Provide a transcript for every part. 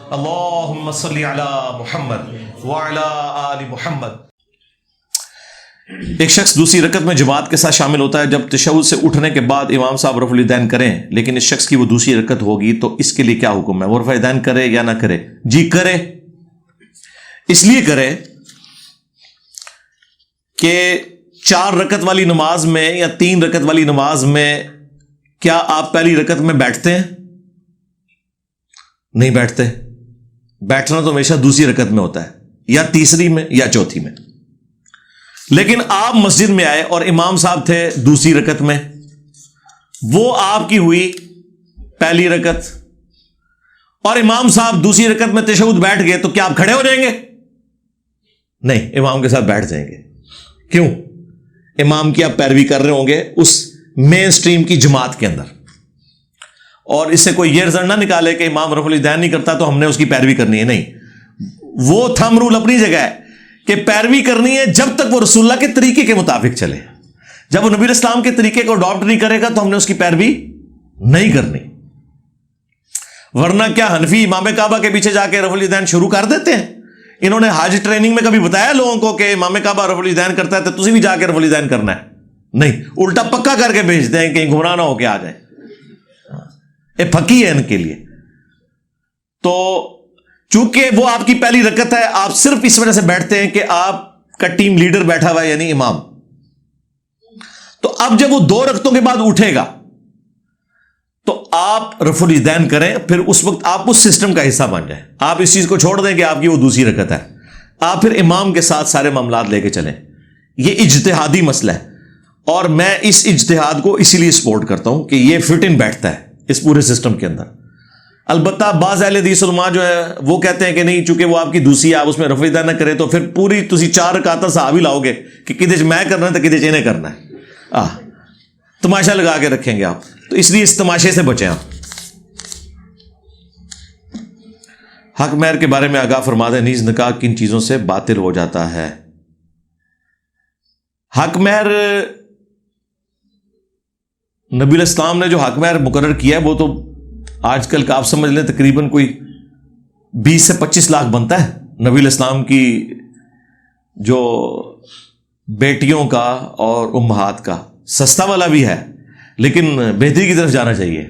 اللہم صلی علی محمد وعلی آل محمد۔ ایک شخص دوسری رکعت میں جماعت کے ساتھ شامل ہوتا ہے، جب تشہد سے اٹھنے کے بعد امام صاحب رفع الیدین کریں لیکن اس شخص کی وہ دوسری رکعت ہوگی تو اس کے لیے کیا حکم ہے؟ وہ رفع الیدین کرے یا نہ کرے؟ جی کرے، اس لیے کرے کہ 4 رکعت والی نماز میں یا 3 رکعت والی نماز میں کیا آپ پہلی رکعت میں بیٹھتے ہیں؟ نہیں بیٹھتے۔ بیٹھنا تو ہمیشہ دوسری رکعت میں ہوتا ہے، یا تیسری میں یا چوتھی میں۔ لیکن آپ مسجد میں آئے اور امام صاحب تھے دوسری رکعت میں، وہ آپ کی ہوئی پہلی رکعت، اور امام صاحب دوسری رکعت میں تشہد بیٹھ گئے، تو کیا آپ کھڑے ہو جائیں گے؟ نہیں، امام کے ساتھ بیٹھ جائیں گے۔ کیوں؟ امام کی آپ پیروی کر رہے ہوں گے اس مین سٹریم کی جماعت کے اندر، اور اس سے کوئی یہ رزلٹ نہ نکالے کہ امام رفع الیدین نہیں کرتا تو ہم نے اس کی پیروی کرنی ہے۔ نہیں، وہ تھم رول اپنی جگہ ہے کہ پیروی کرنی ہے جب تک وہ رسول اللہ کے طریقے کے مطابق چلے۔ جب وہ نبی اسلام کے طریقے کو اڈاپٹ نہیں کرے گا تو ہم نے اس کی پیروی نہیں کرنی۔ ورنہ کیا حنفی امام کعبہ کے پیچھے جا کے رفع الیدین شروع کر دیتے ہیں؟ انہوں نے حج ٹریننگ میں کبھی بتایا لوگوں کو کہ امام کعبہ رفع الیدین کرتا ہے تو تسی بھی جا کے رفع الیدین کرنا ہے؟ نہیں، الٹا پکا کر کے بھیجتے ہیں کہیں گمراہ نہ ہو کے آ جائیں۔ یہ پھکی ہے ان کے لیے۔ تو چونکہ وہ آپ کی پہلی رکعت ہے، آپ صرف اس وجہ سے بیٹھتے ہیں کہ آپ کا ٹیم لیڈر بیٹھا ہوا ہے یعنی امام۔ تو اب جب وہ 2 رکعتوں کے بعد اٹھے گا تو آپ رفع الیدین کریں، پھر اس وقت آپ اس سسٹم کا حصہ بن جائیں۔ آپ اس چیز کو چھوڑ دیں کہ آپ کی وہ دوسری رکعت ہے، آپ پھر امام کے ساتھ سارے معاملات لے کے چلیں۔ یہ اجتہادی مسئلہ ہے، اور میں اس اجتہاد کو اسی لیے سپورٹ کرتا ہوں کہ یہ فٹ ان بیٹھتا ہے اس پورے سسٹم کے اندر۔ البتہ بعض اہل حدیث علماء جو ہے وہ کہتے ہیں کہ نہیں، چونکہ وہ آپ کی دوسری آپ اس میں رفع الیدین نہ کریں تو پھر پوری تسی 4 رکعتاں صحابی لاؤ گے کہ کدے میں کرنا ہے تو کدے انہیں کرنا ہے، تماشا لگا کے رکھیں گے آپ۔ تو اس لیے اس تماشے سے بچیں آپ۔ حق مہر کے بارے میں آگاہ فرما دیں، نیز نکاح کن چیزوں سے باطل ہو جاتا ہے؟ حق مہر، نبی الاسلام نے جو حق مہر مقرر کیا ہے وہ تو آج کل کا آپ سمجھ لیں تقریباً کوئی 20 سے 25 لاکھ بنتا ہے نبی الاسلام کی جو بیٹیوں کا اور امہات کا۔ سستا والا بھی ہے لیکن بہتری کی طرف جانا چاہیے۔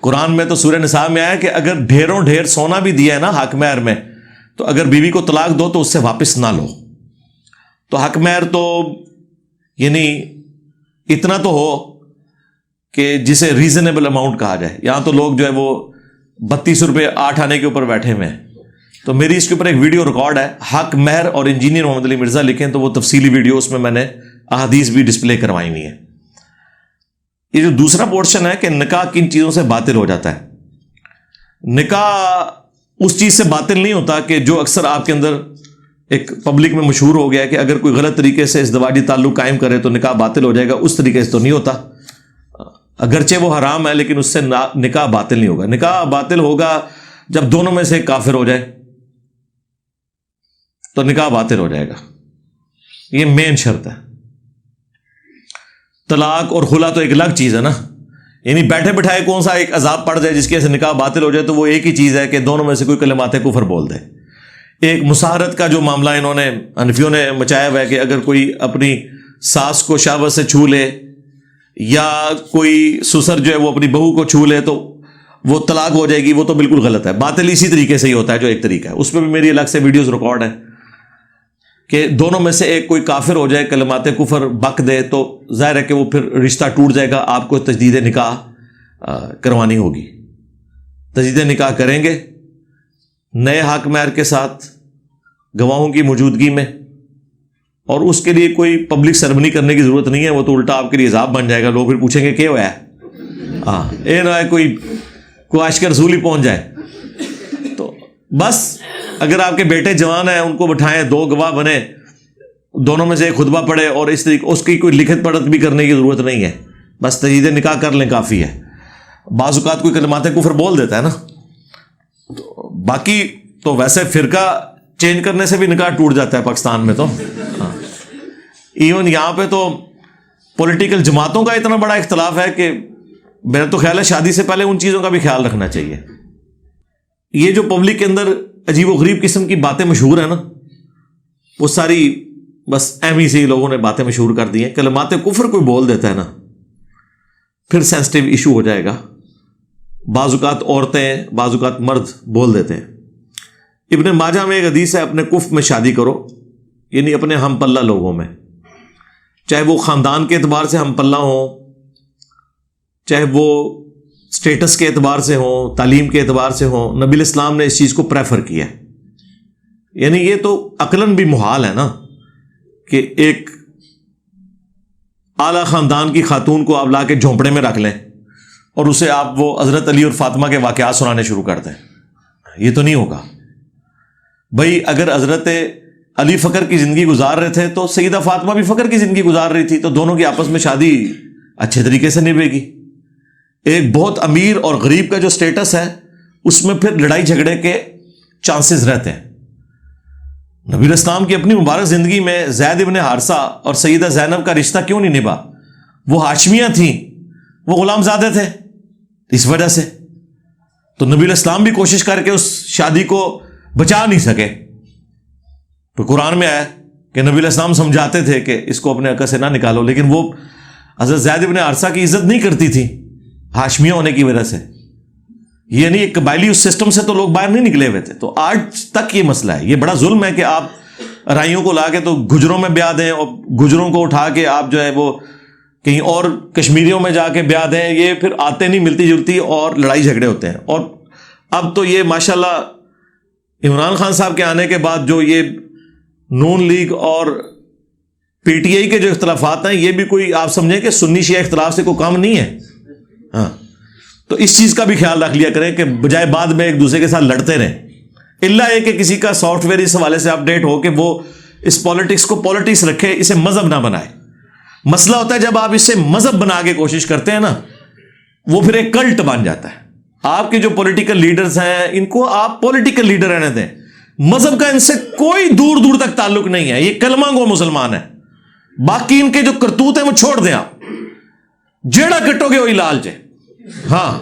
قرآن میں تو سورہ نساء میں آیا کہ اگر ڈھیروں ڈھیر سونا بھی دیا ہے نا حق مہر میں، تو اگر بیوی کو طلاق دو تو اس سے واپس نہ لو۔ تو حق مہر تو یعنی اتنا تو ہو کہ جسے ریزنیبل اماؤنٹ کہا جائے۔ یہاں تو لوگ جو ہے وہ 32 روپے 8 آنے کے اوپر بیٹھے ہوئے ہیں۔ تو میری اس کے اوپر ایک ویڈیو ریکارڈ ہے، حق مہر اور انجینئر محمد علی مرزا لکھیں تو وہ تفصیلی ویڈیو، اس میں نے احادیث بھی ڈسپلے کروائی ہوئی ہے۔ یہ جو دوسرا پورشن ہے کہ نکاح کن چیزوں سے باطل ہو جاتا ہے، نکاح اس چیز سے باطل نہیں ہوتا کہ جو اکثر آپ کے اندر ایک پبلک میں مشہور ہو گیا ہے کہ اگر کوئی غلط طریقے سے ازدواجی تعلق قائم کرے تو نکاح باطل ہو جائے گا۔ اس طریقے سے تو نہیں ہوتا، اگرچہ وہ حرام ہے لیکن اس سے نکاح باطل نہیں ہوگا۔ نکاح باطل ہوگا جب دونوں میں سے ایک کافر ہو جائے تو نکاح باطل ہو جائے گا، یہ مین شرط ہے۔ طلاق اور خلا تو ایک الگ چیز ہے نا، یعنی بیٹھے بٹھائے کون سا ایک عذاب پڑ جائے جس کی وجہ سے نکاح باطل ہو جائے، تو وہ ایک ہی چیز ہے کہ دونوں میں سے کوئی کلمات کفر بول دے۔ ایک مساہرت کا جو معاملہ انہوں نے حنفیوں نے مچایا ہوا ہے کہ اگر کوئی اپنی ساس کو شہوت سے چھو لے یا کوئی سسر جو ہے وہ اپنی بہو کو چھو لے تو وہ طلاق ہو جائے گی، وہ تو بالکل غلط ہے۔ باطل اسی طریقے سے ہی ہوتا ہے جو ایک طریقہ ہے، اس پہ بھی میری الگ سے ویڈیوز ریکارڈ ہیں کہ دونوں میں سے ایک کوئی کافر ہو جائے، کلمات کفر بک دے، تو ظاہر ہے کہ وہ پھر رشتہ ٹوٹ جائے گا، آپ کو تجدید نکاح کروانی ہوگی۔ تجدید نکاح کریں گے نئے حق مہر کے ساتھ گواہوں کی موجودگی میں، اور اس کے لیے کوئی پبلک سرمنی کرنے کی ضرورت نہیں ہے، وہ تو الٹا آپ کے لیے عذاب بن جائے گا۔ لوگ پھر پوچھیں گے کیا ہوا ہے، یہ نہ ہے کوئی عاشق رسول ہی پہنچ جائے۔ تو بس اگر آپ کے بیٹے جوان ہیں ان کو بٹھائیں، 2 گواہ بنے، دونوں میں سے ایک خطبہ پڑھے، اور اس طریقے اس کی کوئی لکھت پڑھت بھی کرنے کی ضرورت نہیں ہے، بس تجدید نکاح کر لیں کافی ہے۔ بعض اوقات کوئی کلمات کفر بول دیتا ہے نا، تو باقی تو ویسے فرقہ چینج کرنے سے بھی نکاح ٹوٹ جاتا ہے پاکستان میں۔ تو ایون یہاں پہ تو پولیٹیکل جماعتوں کا اتنا بڑا اختلاف ہے کہ میرا تو خیال ہے شادی سے پہلے ان چیزوں کا بھی خیال رکھنا چاہیے۔ یہ جو پبلک کے اندر عجیب و غریب قسم کی باتیں مشہور ہیں نا، وہ ساری بس ایم ہی سے لوگوں نے باتیں مشہور کر دی ہیں. کلمات کفر کوئی بول دیتا ہے نا، پھر سینسٹیو ایشو ہو جائے گا. بعض اوقات عورتیں، بعض اوقات مرد بول دیتے ہیں. ابن ماجہ میں ایک حدیث ہے، اپنے کف میں شادی کرو، یعنی اپنے ہم پلہ لوگوں میں، چاہے وہ خاندان کے اعتبار سے ہم پلہ ہوں، چاہے وہ سٹیٹس کے اعتبار سے ہوں، تعلیم کے اعتبار سے ہوں. نبی الاسلام نے اس چیز کو پریفر کیا. یعنی یہ تو عقلاً بھی محال ہے نا کہ ایک اعلیٰ خاندان کی خاتون کو آپ لا کے جھونپڑے میں رکھ لیں اور اسے آپ وہ حضرت علی اور فاطمہ کے واقعات سنانے شروع کر دیں. یہ تو نہیں ہوگا بھائی. اگر حضرت علی فقر کی زندگی گزار رہے تھے تو سیدہ فاطمہ بھی فقر کی زندگی گزار رہی تھی، تو دونوں کی آپس میں شادی اچھے طریقے سے نبھے گی. ایک بہت امیر اور غریب کا جو سٹیٹس ہے اس میں پھر لڑائی جھگڑے کے چانسز رہتے ہیں. نبی الاسلام کی اپنی مبارک زندگی میں زید ابن حارثہ اور سیدہ زینب کا رشتہ کیوں نہیں نبھا؟ وہ ہاشمیاں تھیں، وہ غلام زادے تھے، اس وجہ سے. تو نبی الاسلام بھی کوشش کر کے اس شادی کو بچا نہیں سکے. تو قرآن میں آیا کہ نبی الاسلام سمجھاتے تھے کہ اس کو اپنے عقل سے نہ نکالو، لیکن وہ حضرت زید ابن حارثہ کی عزت نہیں کرتی تھی ہاشمیہ ہونے کی وجہ سے. یعنی ایک قبائلی اس سسٹم سے تو لوگ باہر نہیں نکلے ہوئے تھے. تو آج تک یہ مسئلہ ہے. یہ بڑا ظلم ہے کہ آپ رائیوں کو لا کے تو گجروں میں بیاہ دیں، اور گجروں کو اٹھا کے آپ جو ہے وہ کہیں اور کشمیریوں میں جا کے بیاہ دیں. یہ پھر آتے نہیں ملتی جلتی اور لڑائی جھگڑے ہوتے ہیں. اور اب تو یہ ماشاءاللہ عمران خان صاحب کے آنے کے بعد جو یہ نون لیگ اور پی ٹی آئی کے جو اختلافات ہیں، یہ بھی کوئی آپ سمجھیں کہ سنی شیعہ اختلاف سے کوئی کام نہیں ہے. ہاں، تو اس چیز کا بھی خیال رکھ لیا کریں کہ بجائے بعد میں ایک دوسرے کے ساتھ لڑتے رہیں. اللہ یہ کہ کسی کا سافٹ ویئر اس حوالے سے اپڈیٹ ہو کہ وہ اس پالیٹکس کو پالیٹکس رکھے، اسے مذہب نہ بنائے. مسئلہ ہوتا ہے جب آپ اسے مذہب بنا کے کوشش کرتے ہیں نا، وہ پھر ایک کلٹ بن جاتا ہے. آپ کے جو پولیٹیکل لیڈرز ہیں ان کو آپ پولیٹیکل لیڈر رہنے دیں، مذہب کا ان سے کوئی دور دور تک تعلق نہیں ہے. یہ کلمہ گو مسلمان ہے. باقی ان کے جو کرتوت ہیں وہ چھوڑ دیں. آپ جیڑا کٹو گے وہی لالچ ہے. ہاں،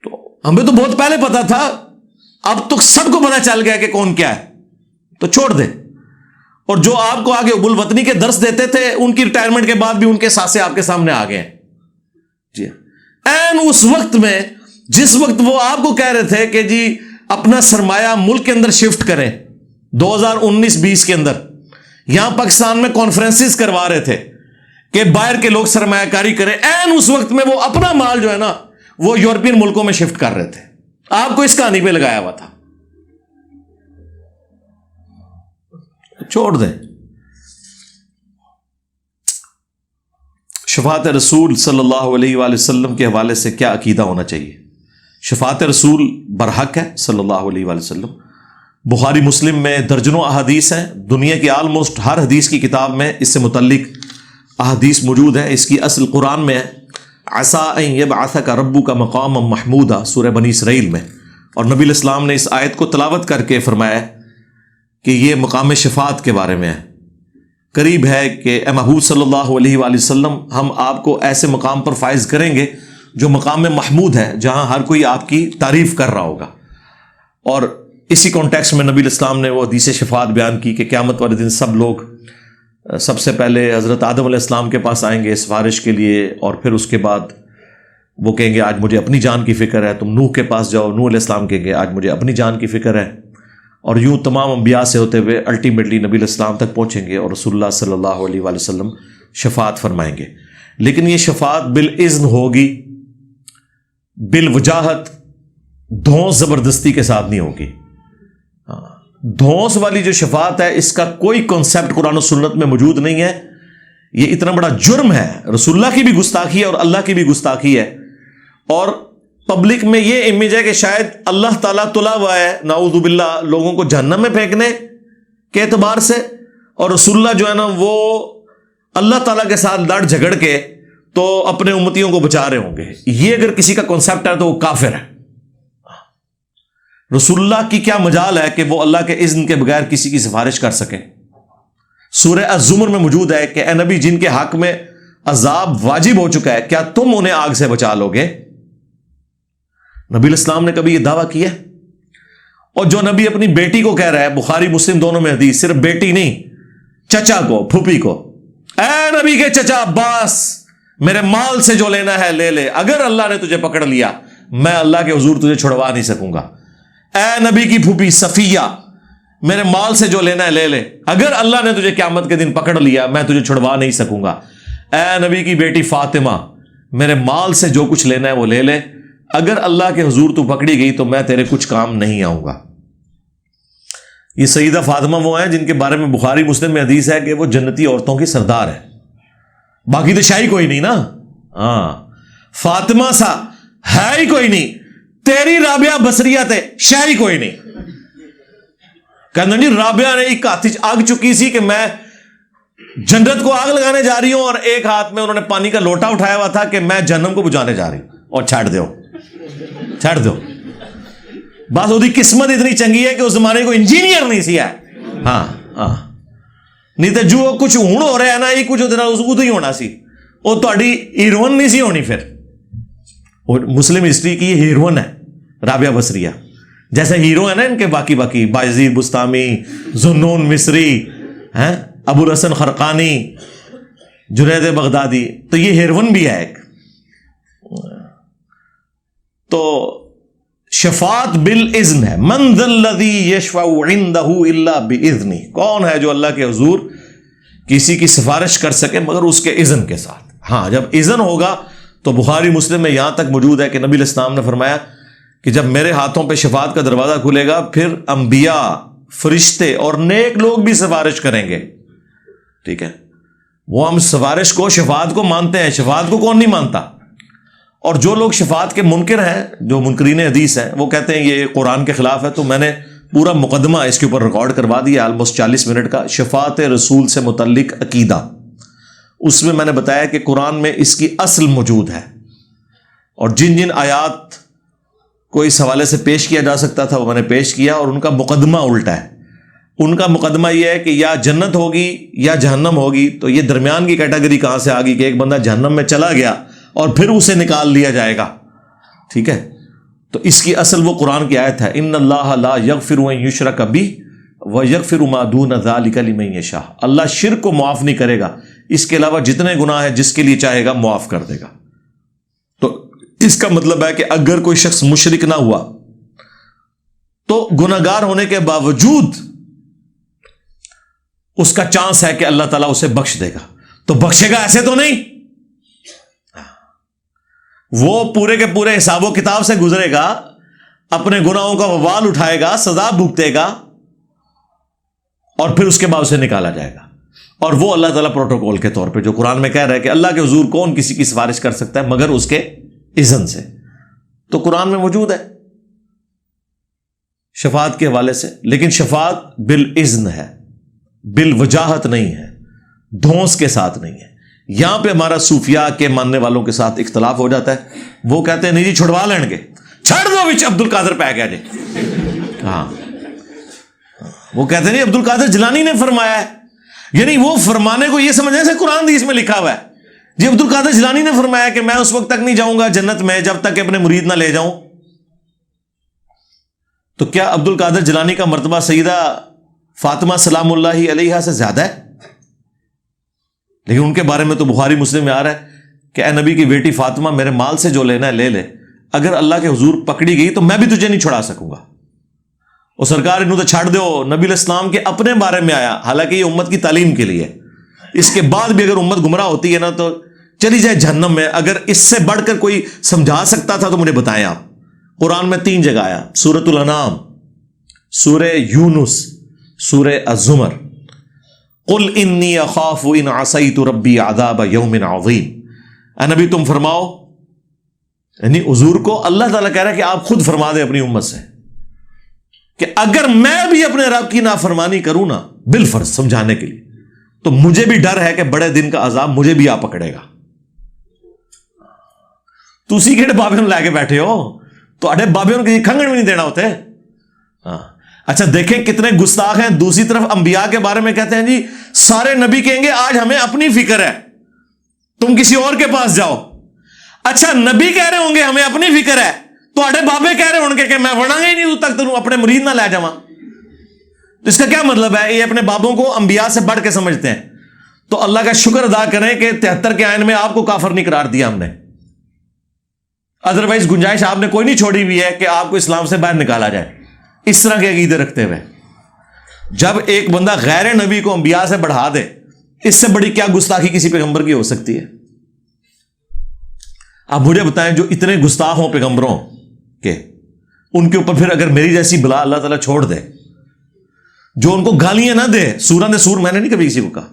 تو ہمیں تو بہت پہلے پتا تھا، اب تو سب کو پتا چل گیا کہ کون کیا ہے، تو چھوڑ دیں. اور جو آپ کو آگے ابو الوطنی کے درس دیتے تھے، ان کی ریٹائرمنٹ کے بعد بھی ان کے ساتھ آپ کے سامنے آ گئے. جی این اس وقت میں جس وقت وہ آپ کو کہہ رہے تھے کہ جی اپنا سرمایہ ملک کے اندر شفٹ کریں 2019-20 کے اندر، یہاں پاکستان میں کانفرنسز کروا رہے تھے کہ باہر کے لوگ سرمایہ کاری کریں، این اس وقت میں وہ اپنا مال جو ہے نا وہ یورپین ملکوں میں شفٹ کر رہے تھے. آپ کو اس کہانی پہ لگایا ہوا تھا. چھوڑ دیں. شفاعت رسول صلی اللہ علیہ وآلہ وسلم کے حوالے سے کیا عقیدہ ہونا چاہیے؟ شفاعت رسول برحق ہے صلی اللہ علیہ وآلہ وسلم. بخاری مسلم میں درجنوں احادیث ہیں. دنیا کی آلموسٹ ہر حدیث کی کتاب میں اس سے متعلق احادیث موجود ہیں. اس کی اصل قرآن میں ہے، عسیٰ ان یبعثک ربک مقاما محمودا، سورہ بنی اسرائیل میں. اور نبی الاسلام نے اس آیت کو تلاوت کر کے فرمایا کہ یہ مقام شفاعت کے بارے میں ہے. قریب ہے کہ اے محبوب صلی اللہ علیہ وآلہ وسلم، ہم آپ کو ایسے مقام پر فائز کریں گے جو مقام محمود ہے، جہاں ہر کوئی آپ کی تعریف کر رہا ہوگا. اور اسی کانٹیکسٹ میں نبی الاسلام نے وہ حدیث شفاعت بیان کی کہ قیامت والے دن سب لوگ سب سے پہلے حضرت آدم علیہ السلام کے پاس آئیں گے سفارش کے لیے، اور پھر اس کے بعد وہ کہیں گے آج مجھے اپنی جان کی فکر ہے. تم نوح کے پاس جاؤ، نوح علیہ السلام کہیں گے آج مجھے اپنی جان کی فکر ہے. اور یوں تمام انبیاء سے ہوتے ہوئے الٹیمیٹلی نبی علیہ السلام تک پہنچیں گے، اور رسول اللہ صلی اللہ علیہ وآلہ وسلم شفاعت فرمائیں گے. لیکن یہ شفاعت بالاذن ہوگی، بالوجاہت، دھونس زبردستی کے ساتھ نہیں ہوگی. دھونس والی جو شفاعت ہے اس کا کوئی کانسیپٹ قرآن و سنت میں موجود نہیں ہے. یہ اتنا بڑا جرم ہے، رسول اللہ کی بھی گستاخی ہے اور اللہ کی بھی گستاخی ہے. اور پبلک میں یہ امیج ہے کہ شاید اللہ تعالیٰ تلا ہوا ہے نعوذ باللہ لوگوں کو جہنم میں پھینکنے کے اعتبار سے، اور رسول اللہ جو ہے نا وہ اللہ تعالیٰ کے ساتھ لڑ جھگڑ کے تو اپنے امتیوں کو بچا رہے ہوں گے. یہ اگر کسی کا کانسیپٹ ہے تو وہ کافر ہے. رسول اللہ کی کیا مجال ہے کہ وہ اللہ کے اذن کے بغیر کسی کی سفارش کر سکیں. سورہ الزمر میں موجود ہے کہ اے نبی، جن کے حق میں عذاب واجب ہو چکا ہے، کیا تم انہیں آگ سے بچا لو گے؟ نبی الاسلام نے کبھی یہ دعویٰ کیا ہے؟ اور جو نبی اپنی بیٹی کو کہہ رہا ہے، بخاری مسلم دونوں میں حدیث، صرف بیٹی نہیں، چچا کو، پھوپھی کو، اے نبی کے چچا عباس، میرے مال سے جو لینا ہے لے لے، اگر اللہ نے تجھے پکڑ لیا میں اللہ کے حضور تجھے چھڑوا نہیں سکوں گا۔ اے نبی کی پھوپھی صفیہ، میرے مال سے جو لینا ہے لے لے، اگر اللہ نے تجھے قیامت کے دن پکڑ لیا میں تجھے چھڑوا نہیں سکوں گا۔ اے نبی کی بیٹی فاطمہ، میرے مال سے جو کچھ لینا ہے وہ لے لے، اگر اللہ کے حضور تو پکڑی گئی تو میں تیرے کچھ کام نہیں آؤں گا۔ یہ سیدہ فاطمہ وہ ہیں جن کے بارے میں بخاری مسلم میں حدیث ہے کہ وہ جنتی عورتوں کی سردار ہے، باقی تو شاہی کوئی نہیں نا۔ ہاں، فاطمہ سا ہے ہی کوئی نہیں، تیری رابعہ بصریہ تے شاہی کوئی نہیں۔ کہنا جی رابعہ نے ایک ہاتھ آگ چکی سی کہ میں جنت کو آگ لگانے جا رہی ہوں، اور ایک ہاتھ میں انہوں نے پانی کا لوٹا اٹھایا ہوا تھا کہ میں جہنم کو بجھانے جا رہی ہوں، اور چھڑ دو بس وہی قسمت اتنی چنگی ہے کہ اس زمانے کو انجینئر نہیں سی ہے۔ ہاں نہیں تو جو کچھ ہوں ہو رہا ہے نا، یہ کچھ ادھر ہی ہونا سی، وہ تہاڈی ہیروئن نہیں سی ہونی۔ پھر مسلم ہسٹری کی یہ ہیروئن ہے رابعہ بصریہ، جیسے ہیرو ہے نا ان کے باقی بایزید بستامی، ذوالنون مصری، ابو الحسن خرقانی، جنید بغدادی، تو یہ ہیروئن بھی ہے ایک۔ تو شفاعت بالاذن ہے، من ذا الذی یشفع عندہ الا باذنہ، کون ہے جو اللہ کے حضور کسی کی سفارش کر سکے مگر اس کے اذن کے ساتھ۔ ہاں جب اذن ہوگا تو بخاری مسلم میں یہاں تک موجود ہے کہ نبی علیہ السلام نے فرمایا کہ جب میرے ہاتھوں پہ شفاعت کا دروازہ کھلے گا پھر انبیاء، فرشتے اور نیک لوگ بھی سفارش کریں گے۔ ٹھیک ہے، وہ ہم سفارش کو، شفاعت کو مانتے ہیں، شفاعت کو کون نہیں مانتا؟ اور جو لوگ شفاعت کے منکر ہیں، جو منکرین حدیث ہیں، وہ کہتے ہیں یہ قرآن کے خلاف ہے۔ تو میں نے پورا مقدمہ اس کے اوپر ریکارڈ کروا دیا، آلموسٹ 40 منٹ کا، شفاعت رسول سے متعلق عقیدہ۔ اس میں میں نے بتایا کہ قرآن میں اس کی اصل موجود ہے، اور جن جن آیات کو اس حوالے سے پیش کیا جا سکتا تھا وہ میں نے پیش کیا، اور ان کا مقدمہ الٹا ہے۔ ان کا مقدمہ یہ ہے کہ یا جنت ہوگی یا جہنم ہوگی، تو یہ درمیان کی کیٹیگری کہاں سے آ گئی کہ ایک بندہ جہنم میں چلا گیا اور پھر اسے نکال لیا جائے گا؟ ٹھیک ہے، تو اس کی اصل وہ قرآن کی آیت ہے، ان اللہ لا یغفر ان یشرک بہ ویغفر ما دون ذلک لمن یشاء، اللہ شرک کو معاف نہیں کرے گا، اس کے علاوہ جتنے گناہ ہیں جس کے لیے چاہے گا معاف کر دے گا۔ تو اس کا مطلب ہے کہ اگر کوئی شخص مشرک نہ ہوا تو گناہگار ہونے کے باوجود اس کا چانس ہے کہ اللہ تعالیٰ اسے بخش دے گا۔ تو بخشے گا ایسے تو نہیں، وہ پورے کے پورے حساب و کتاب سے گزرے گا، اپنے گناہوں کا وبال اٹھائے گا، سزا بھگتے گا، اور پھر اس کے بعد اسے نکالا جائے گا۔ اور وہ اللہ تعالیٰ پروٹوکول کے طور پہ جو قرآن میں کہہ رہا ہے کہ اللہ کے حضور کون کسی کی سفارش کر سکتا ہے مگر اس کے اذن سے، تو قرآن میں موجود ہے شفاعت کے حوالے سے۔ لیکن شفاعت بالاذن ہے، بالوجاہت نہیں ہے، دھونس کے ساتھ نہیں ہے۔ یہاں پہ ہمارا صوفیاء کے ماننے والوں کے ساتھ اختلاف ہو جاتا ہے، وہ کہتے ہیں نہیں جی چھڑوا لیں گے، چھڑ دو وچ عبد القادر پہ گیا جی۔ ہاں، وہ کہتے ہیں نہیں عبد القادر جیلانی نے فرمایا ہے، یعنی وہ فرمانے کو یہ سمجھنے سے قرآن حدیث میں لکھا ہوا ہے جی عبد القادر جیلانی نے فرمایا کہ میں اس وقت تک نہیں جاؤں گا جنت میں جب تک کہ اپنے مرید نہ لے جاؤں۔ تو کیا عبد القادر جیلانی کا مرتبہ سیدہ فاطمہ سلام اللہ علیہا سے زیادہ ہے؟ لیکن ان کے بارے میں تو بخاری مسلم میں آ رہا ہے کہ اے نبی کی بیٹی فاطمہ، میرے مال سے جو لینا ہے لے لے، اگر اللہ کے حضور پکڑی گئی تو میں بھی تجھے نہیں چھڑا سکوں گا۔ اور سرکار انہوں تو چھاڑ دو، نبی علیہ السلام کے اپنے بارے میں آیا، حالانکہ یہ امت کی تعلیم کے لیے، اس کے بعد بھی اگر امت گمراہ ہوتی ہے نا تو چلی جائے جہنم میں۔ اگر اس سے بڑھ کر کوئی سمجھا سکتا تھا تو مجھے بتائیں آپ۔ قرآن میں 3 جگہ آیا، سورۃ الانعام، سورہ یونس، سورہ الزمر، قل انی اخاف ان عصیت ربی عذاب یوم عظیم۔ اے نبی تم فرماؤ، یعنی حضور کو اللہ تعالیٰ کہہ رہا ہے کہ آپ خود فرما دیں اپنی امت سے کہ اگر میں بھی اپنے رب کی نافرمانی کروں نا بالفرض سمجھانے کے لیے، تو مجھے بھی ڈر ہے کہ بڑے دن کا عذاب مجھے بھی آ پکڑے گا۔ تسی کہڑے بابے لے کے بیٹھے ہو، تو اڈے بابے کی کھنگن بھی نہیں دینا ہوتے۔ ہاں اچھا دیکھیں کتنے گستاخ ہیں۔ دوسری طرف انبیاء کے بارے میں کہتے ہیں جی سارے نبی کہیں گے آج ہمیں اپنی فکر ہے، تم کسی اور کے پاس جاؤ۔ اچھا نبی کہہ رہے ہوں گے ہمیں اپنی فکر ہے، تواڈے بابے کہہ رہے ہون گے کہ میں وڑاں گا ہی نہیں تک تینوں اپنے مرید نہ لے جاواں. تو اس کا کیا مطلب ہے؟ یہ اپنے بابوں کو انبیاء سے بڑھ کے سمجھتے ہیں. تو اللہ کا شکر ادا کریں کہ 73 کے آئین میں آپ کو کافر نہیں قرار دیا ہم نے. ادروائز گنجائش آپ نے کوئی نہیں چھوڑی ہوئی ہے کہ آپ کو اسلام سے باہر نکالا جائے اس طرح کے عقیدے رکھتے ہوئے. جب ایک بندہ غیر نبی کو انبیاء سے بڑھا دے، اس سے بڑی کیا گستاخی کسی پیغمبر کی ہو سکتی ہے؟ آپ مجھے بتائیں، جو اتنے گستاخ ہوں پیغمبروں کے، ان کے اوپر پھر اگر میری جیسی بلا اللہ تعالیٰ چھوڑ دے، جو ان کو گالیاں نہ دے، سورہ سور میں نے نہیں کبھی کسی کو کہا،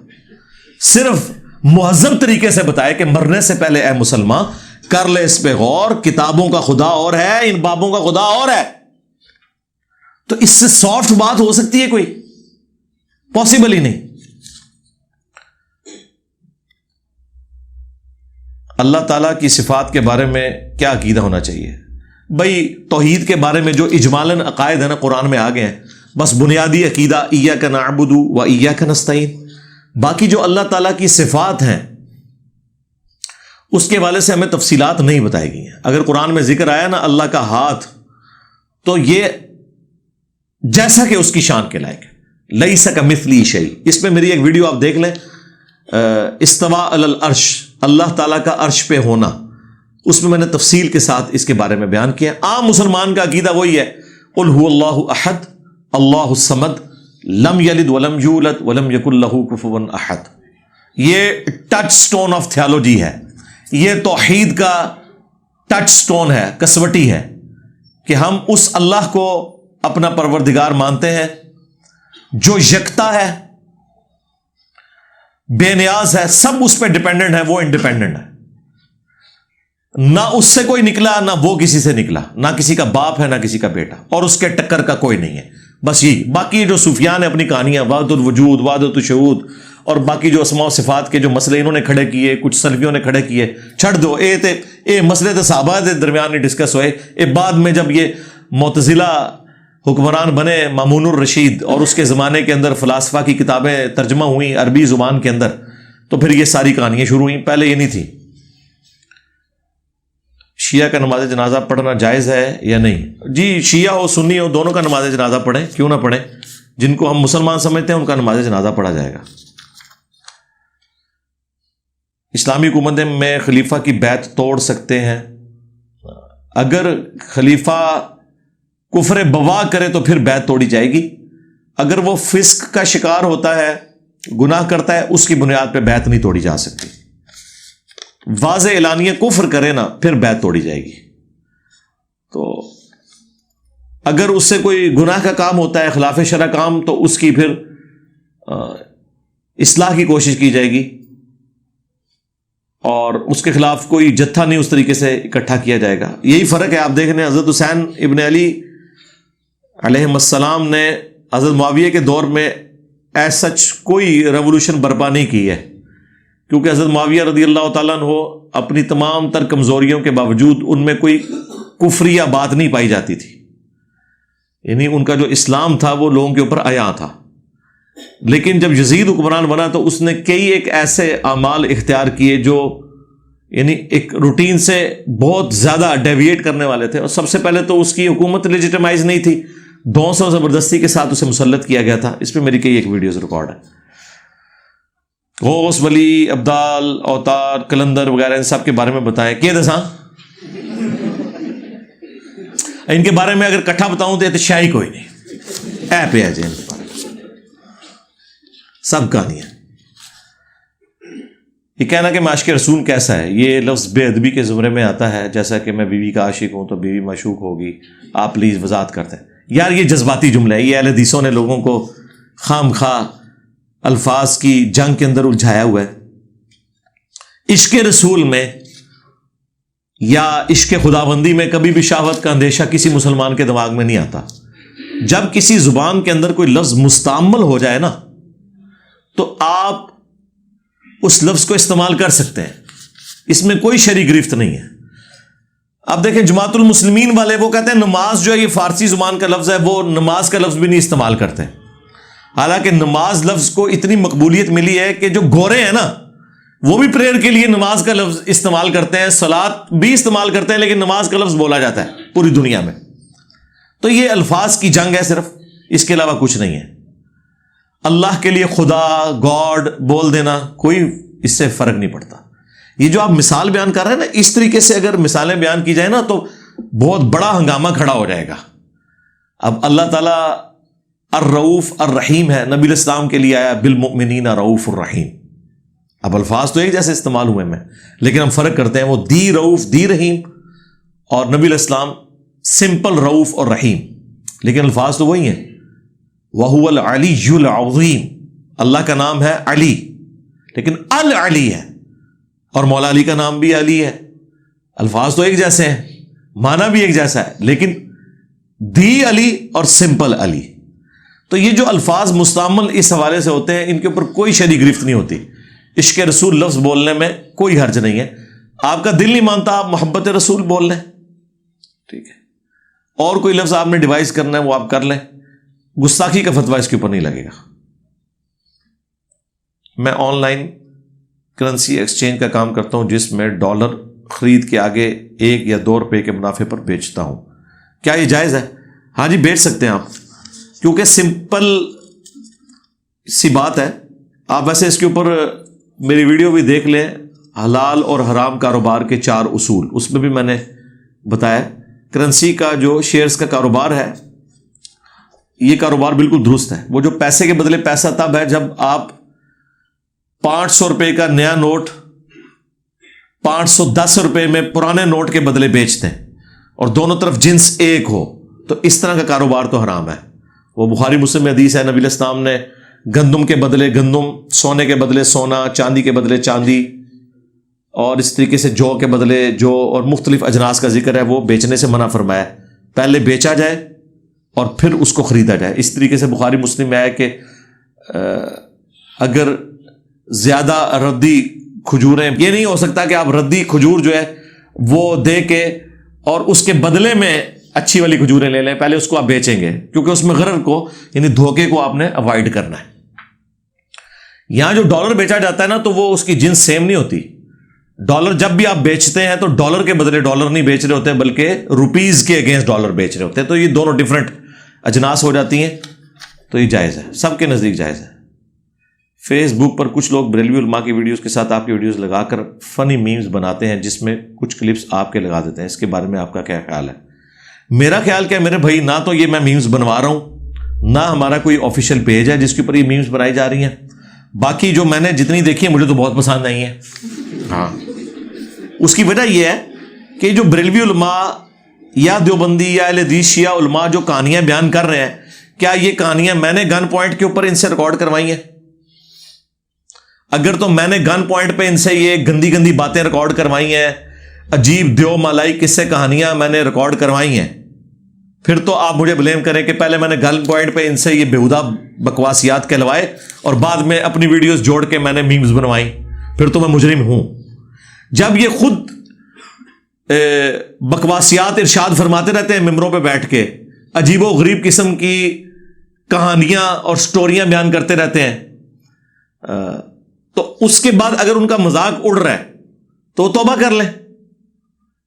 صرف مہذب طریقے سے بتائے کہ مرنے سے پہلے اے مسلمان کر لے اس پہ غور، کتابوں کا خدا اور ہے، ان بابوں کا خدا اور ہے. تو اس سے سافٹ بات ہو سکتی ہے کوئی؟ پاسبل ہی نہیں. اللہ تعالیٰ کی صفات کے بارے میں کیا عقیدہ ہونا چاہیے؟ بھائی توحید کے بارے میں جو اجمالاً عقائد ہیں نا قرآن میں آ گئے ہیں، بس بنیادی عقیدہ ایاک نعبد و ایاک نستعین. باقی جو اللہ تعالیٰ کی صفات ہیں اس کے حوالے سے ہمیں تفصیلات نہیں بتائی گئی ہیں. اگر قرآن میں ذکر آیا نا اللہ کا ہاتھ، تو یہ جیسا کہ اس کی شان کے لائق ہے. لیس کمثلہ شیء، اس پہ میری ایک ویڈیو آپ دیکھ لیں، استوا علی العرش، اللہ تعالیٰ کا عرش پہ ہونا، اس میں میں نے تفصیل کے ساتھ اس کے بارے میں بیان کیا. عام مسلمان کا عقیدہ وہی ہے، قل هو اللہ احد اللہ الصمد لم یلد ولم یولد ولم یکن لہ کفوا احد. یہ ٹچ سٹون آف تھیالوجی ہے، یہ توحید کا ٹچ سٹون ہے، کسوٹی ہے کہ ہم اس اللہ کو اپنا پروردگار مانتے ہیں جو یکتا ہے، بے نیاز ہے، سب اس پہ ڈیپینڈنٹ ہے، وہ انڈیپینڈنٹ ہے. نہ اس سے کوئی نکلا، نہ وہ کسی سے نکلا، نہ کسی کا باپ ہے، نہ کسی کا بیٹا، اور اس کے ٹکر کا کوئی نہیں ہے. بس یہی. باقی جو صوفیان نے اپنی کہانیاں وحدت الوجود، وحدت الشہود، اور باقی جو اسماء و صفات کے جو مسئلے انہوں نے کھڑے کیے، کچھ سلفیوں نے کھڑے کیے، چھڑ دو. اے مسئلے تو صحابہ کے درمیان نہیں ڈسکس ہوئے. بعد میں جب یہ معتزلہ حکمران بنے، مامون الرشید، اور اس کے زمانے کے اندر فلاسفہ کی کتابیں ترجمہ ہوئیں عربی زبان کے اندر، تو پھر یہ ساری کہانیاں شروع ہوئیں. پہلے یہ نہیں تھی. شیعہ کا نماز جنازہ پڑھنا جائز ہے یا نہیں؟ جی، شیعہ ہو سنی ہو دونوں کا نماز جنازہ پڑھیں، کیوں نہ پڑھیں. جن کو ہم مسلمان سمجھتے ہیں ان کا نماز جنازہ پڑھا جائے گا. اسلامی حکومت میں خلیفہ کی بیعت توڑ سکتے ہیں؟ اگر خلیفہ کفر بوا کرے تو پھر بیعت توڑی جائے گی. اگر وہ فسق کا شکار ہوتا ہے، گناہ کرتا ہے، اس کی بنیاد پہ بیعت نہیں توڑی جا سکتی. واضح اعلانیہ کفر کرے نا، پھر بیعت توڑی جائے گی. تو اگر اس سے کوئی گناہ کا کام ہوتا ہے، خلاف شرع کام، تو اس کی پھر اصلاح کی کوشش کی جائے گی، اور اس کے خلاف کوئی جتھا نہیں اس طریقے سے اکٹھا کیا جائے گا. یہی فرق ہے. آپ دیکھ رہے ہیں حضرت حسین ابن علی علیہ السلام نے حضرت معاویہ کے دور میں ایز سچ کوئی ریولوشن برپا نہیں کی ہے، کیونکہ حضرت معاویہ رضی اللہ تعالیٰ عنہ اپنی تمام تر کمزوریوں کے باوجود ان میں کوئی کفریہ بات نہیں پائی جاتی تھی. یعنی ان کا جو اسلام تھا وہ لوگوں کے اوپر عیاں تھا. لیکن جب یزید حکمران بنا تو اس نے کئی ایک ایسے اعمال اختیار کیے جو یعنی ایک روٹین سے بہت زیادہ ڈیویٹ کرنے والے تھے. اور سب سے پہلے تو اس کی حکومت لیجیٹمائز نہیں تھی، 200 زبردستی کے ساتھ اسے مسلط کیا گیا تھا. اس پہ میری کئی ایک ویڈیوز ریکارڈ ہے. غوث ولی، ابدال، اوتار، کلندر وغیرہ ان سب کے بارے میں بتائیں. کیا دساں ان کے بارے میں اگر کٹھا بتاؤں تو شاہی کوئی نہیں. اے پہ ہے جی سب کہانیاں. یہ کہنا کہ میں عاشق رسول کیسا ہے، یہ لفظ بے ادبی کے زمرے میں آتا ہے. جیسا کہ میں بیوی کا عاشق ہوں تو بیوی معشوق ہوگی. آپ پلیز وضاحت کرتے ہیں. یار یہ جذباتی جملہ ہے. یہ اہل حدیثوں نے لوگوں کو خام خواہ الفاظ کی جنگ کے اندر الجھایا ہوا ہے. عشق رسول میں یا عشق خداوندی میں کبھی بھی شہوت کا اندیشہ کسی مسلمان کے دماغ میں نہیں آتا. جب کسی زبان کے اندر کوئی لفظ مستعمل ہو جائے نا تو آپ اس لفظ کو استعمال کر سکتے ہیں، اس میں کوئی شرعی گرفت نہیں ہے. اب دیکھیں جماعت المسلمین والے وہ کہتے ہیں نماز جو ہے یہ فارسی زبان کا لفظ ہے، وہ نماز کا لفظ بھی نہیں استعمال کرتے. حالانکہ نماز لفظ کو اتنی مقبولیت ملی ہے کہ جو گورے ہیں نا وہ بھی پریئر کے لیے نماز کا لفظ استعمال کرتے ہیں، صلات بھی استعمال کرتے ہیں، لیکن نماز کا لفظ بولا جاتا ہے. پوری دنیا میں. تو یہ الفاظ کی جنگ ہے صرف, اس کے علاوہ کچھ نہیں ہے. اللہ کے لیے خدا گاڈ بول دینا کوئی اس سے فرق نہیں پڑتا. یہ جو آپ مثال بیان کر رہے ہیں نا, اس طریقے سے اگر مثالیں بیان کی جائیں نا تو بہت بڑا ہنگامہ کھڑا ہو جائے گا. اب اللہ تعالیٰ الرؤوف الرحیم ہے, نبی علیہ السلام کے لیے آیا بالمؤمنین رؤوف الرحیم. اب الفاظ تو ایک جیسے استعمال ہوئے میں, لیکن ہم فرق کرتے ہیں, وہ دی رؤوف دی رحیم, اور نبی علیہ السلام سمپل رؤوف اور رحیم, لیکن الفاظ تو وہی ہیں. وَهُوَ الْعَلِيُّ الْعَظِيمُ, اللہ کا نام ہے علی, لیکن العلی ہے, اور مولا علی کا نام بھی علی ہے. الفاظ تو ایک جیسے ہیں, معنی بھی ایک جیسا ہے, لیکن دی علی اور سمپل علی. تو یہ جو الفاظ مستعمل اس حوالے سے ہوتے ہیں, ان کے اوپر کوئی شرعی گرفت نہیں ہوتی. عشق رسول لفظ بولنے میں کوئی حرج نہیں ہے. آپ کا دل نہیں مانتا, آپ محبت رسول بول لیں, ٹھیک ہے. اور کوئی لفظ آپ نے ڈیوائز کرنا ہے وہ آپ کر لیں, گستاخی کا فتویٰ اس کے اوپر نہیں لگے گا. میں آن لائن کرنسی ایکسچینج کا کام کرتا ہوں, جس میں ڈالر خرید کے آگے 1 یا 2 روپے کے منافع پر بیچتا ہوں. کیا یہ جائز ہے؟ ہاں جی, بیچ سکتے ہیں آپ, کیونکہ سمپل سی بات ہے. آپ ویسے اس کے اوپر میری ویڈیو بھی دیکھ لیں, حلال اور حرام کاروبار کے 4 اصول, اس میں بھی میں نے بتایا. کرنسی کا جو شیئرز کا کاروبار ہے, یہ کاروبار بالکل درست ہے. وہ جو پیسے کے بدلے پیسہ تب ہے جب آپ 500 روپے کا نیا نوٹ 510 روپے میں پرانے نوٹ کے بدلے بیچتے ہیں, اور دونوں طرف جنس ایک ہو, تو اس طرح کا کاروبار تو حرام ہے. وہ بخاری مسلم میں حدیث ہے, نبی علیہ السلام نے گندم کے بدلے گندم, سونے کے بدلے سونا, چاندی کے بدلے چاندی, اور اس طریقے سے جو کے بدلے جو, اور مختلف اجناس کا ذکر ہے, وہ بیچنے سے منع فرمایا. پہلے بیچا جائے اور پھر اس کو خریدا جائے. اس طریقے سے بخاری مسلم میں آیا کہ اگر زیادہ ردی کھجوریں, یہ نہیں ہو سکتا کہ آپ ردی کھجور جو ہے وہ دے کے اور اس کے بدلے میں اچھی والی کھجوریں لے لیں, پہلے اس کو آپ بیچیں گے, کیونکہ اس میں غرر کو یعنی دھوکے کو آپ نے اوائڈ کرنا ہے. یہاں جو ڈالر بیچا جاتا ہے نا, تو وہ اس کی جنس سیم نہیں ہوتی. ڈالر جب بھی آپ بیچتے ہیں تو ڈالر کے بدلے ڈالر نہیں بیچ رہے ہوتے, بلکہ روپیز کے اگینسٹ ڈالر بیچ رہے ہوتے ہیں. تو یہ دونوں ڈفرنٹ اجناس ہو جاتی ہیں, تو یہ جائز ہے, سب کے نزدیک جائز ہے. فیس بک پر کچھ لوگ بریلوی علماء کی ویڈیوز کے ساتھ آپ کی ویڈیوز لگا کر فنی میمز بناتے ہیں, جس میں کچھ کلپس آپ کے لگا دیتے ہیں. اس کے بارے میں آپ کا کیا خیال ہے؟ میرا خیال کیا ہے میرے بھائی, نہ تو یہ میں میمز بنوا رہا ہوں, نہ ہمارا کوئی آفیشیل پیج ہے جس کے اوپر یہ میمز بنائی جا رہی ہیں. باقی جو میں نے جتنی دیکھی ہیں مجھے تو بہت پسند آئی ہیں. ہاں, اس کی وجہ یہ ہے کہ جو بریلوی علماء یا دیوبندی یا اہل حدیث شیعہ علماء جو کہانیاں بیان کر رہے ہیں, کیا یہ کہانیاں میں نے گن پوائنٹ کے اوپر ان سے ریکارڈ کروائی ہیں؟ اگر تو میں نے گن پوائنٹ پہ ان سے یہ گندی گندی باتیں ریکارڈ کروائی ہیں, عجیب دیو مالائی قصے کہانیاں میں نے ریکارڈ کروائی ہیں, پھر تو آپ مجھے بلیم کریں کہ پہلے میں نے گن پوائنٹ پہ ان سے یہ بیہودہ بکواسیات کہلوائے اور بعد میں اپنی ویڈیوز جوڑ کے میں نے میمز بنوائی, پھر تو میں مجرم ہوں. جب یہ خود بکواسیات ارشاد فرماتے رہتے ہیں ممبروں پہ بیٹھ کے, عجیب و غریب قسم کی کہانیاں اور سٹوریاں بیان کرتے رہتے ہیں, تو اس کے بعد اگر ان کا مذاق اڑ رہا ہے تو توبہ کر لیں.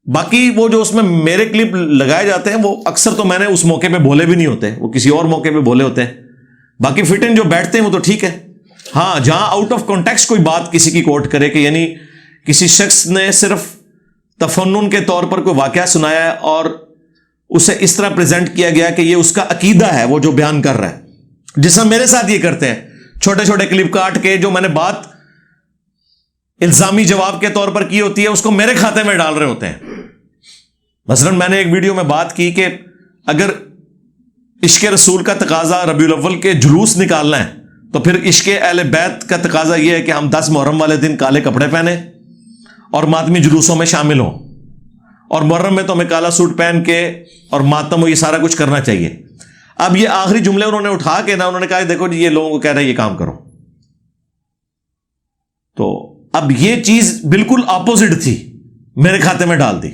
باقی وہ جو اس میں میرے کلپ لگائے جاتے ہیں وہ اکثر تو میں نے اس موقع پہ بولے بھی نہیں ہوتے, وہ کسی اور موقع پہ بولے ہوتے ہیں. باقی فٹ ان جو بیٹھتے ہیں وہ تو ٹھیک ہے. ہاں, جہاں آؤٹ آف کانٹیکسٹ کوئی بات کسی کی کوٹ کرے کہ یعنی کسی شخص نے صرف تفنن کے طور پر کوئی واقعہ سنایا ہے اور اسے اس طرح پریزنٹ کیا گیا کہ یہ اس کا عقیدہ ہے وہ جو بیان کر رہا ہے, جس میں میرے ساتھ یہ کرتے ہیں, چھوٹے چھوٹے کلپ کاٹ کے جو میں نے بات الزامی جواب کے طور پر کی ہوتی ہے اس کو میرے کھاتے میں ڈال رہے ہوتے ہیں. مثلا میں نے ایک ویڈیو میں بات کی کہ اگر عشق رسول کا تقاضا ربیع الاول کے جلوس نکالنا ہے تو پھر عشق اہل بیت کا تقاضا یہ ہے کہ ہم 10 محرم والے دن کالے کپڑے پہنے اور ماتمی جلوسوں میں شامل ہوں, اور محرم میں تو ہمیں کالا سوٹ پہن کے اور ماتم ہو یہ سارا کچھ کرنا چاہیے. اب یہ آخری جملے انہوں نے اٹھا کے نا, انہوں نے کہا دیکھو جی یہ لوگوں کو کہہ رہا ہے یہ کام کرو, تو اب یہ چیز بالکل اپوزٹ تھی, میرے کھاتے میں ڈال دی.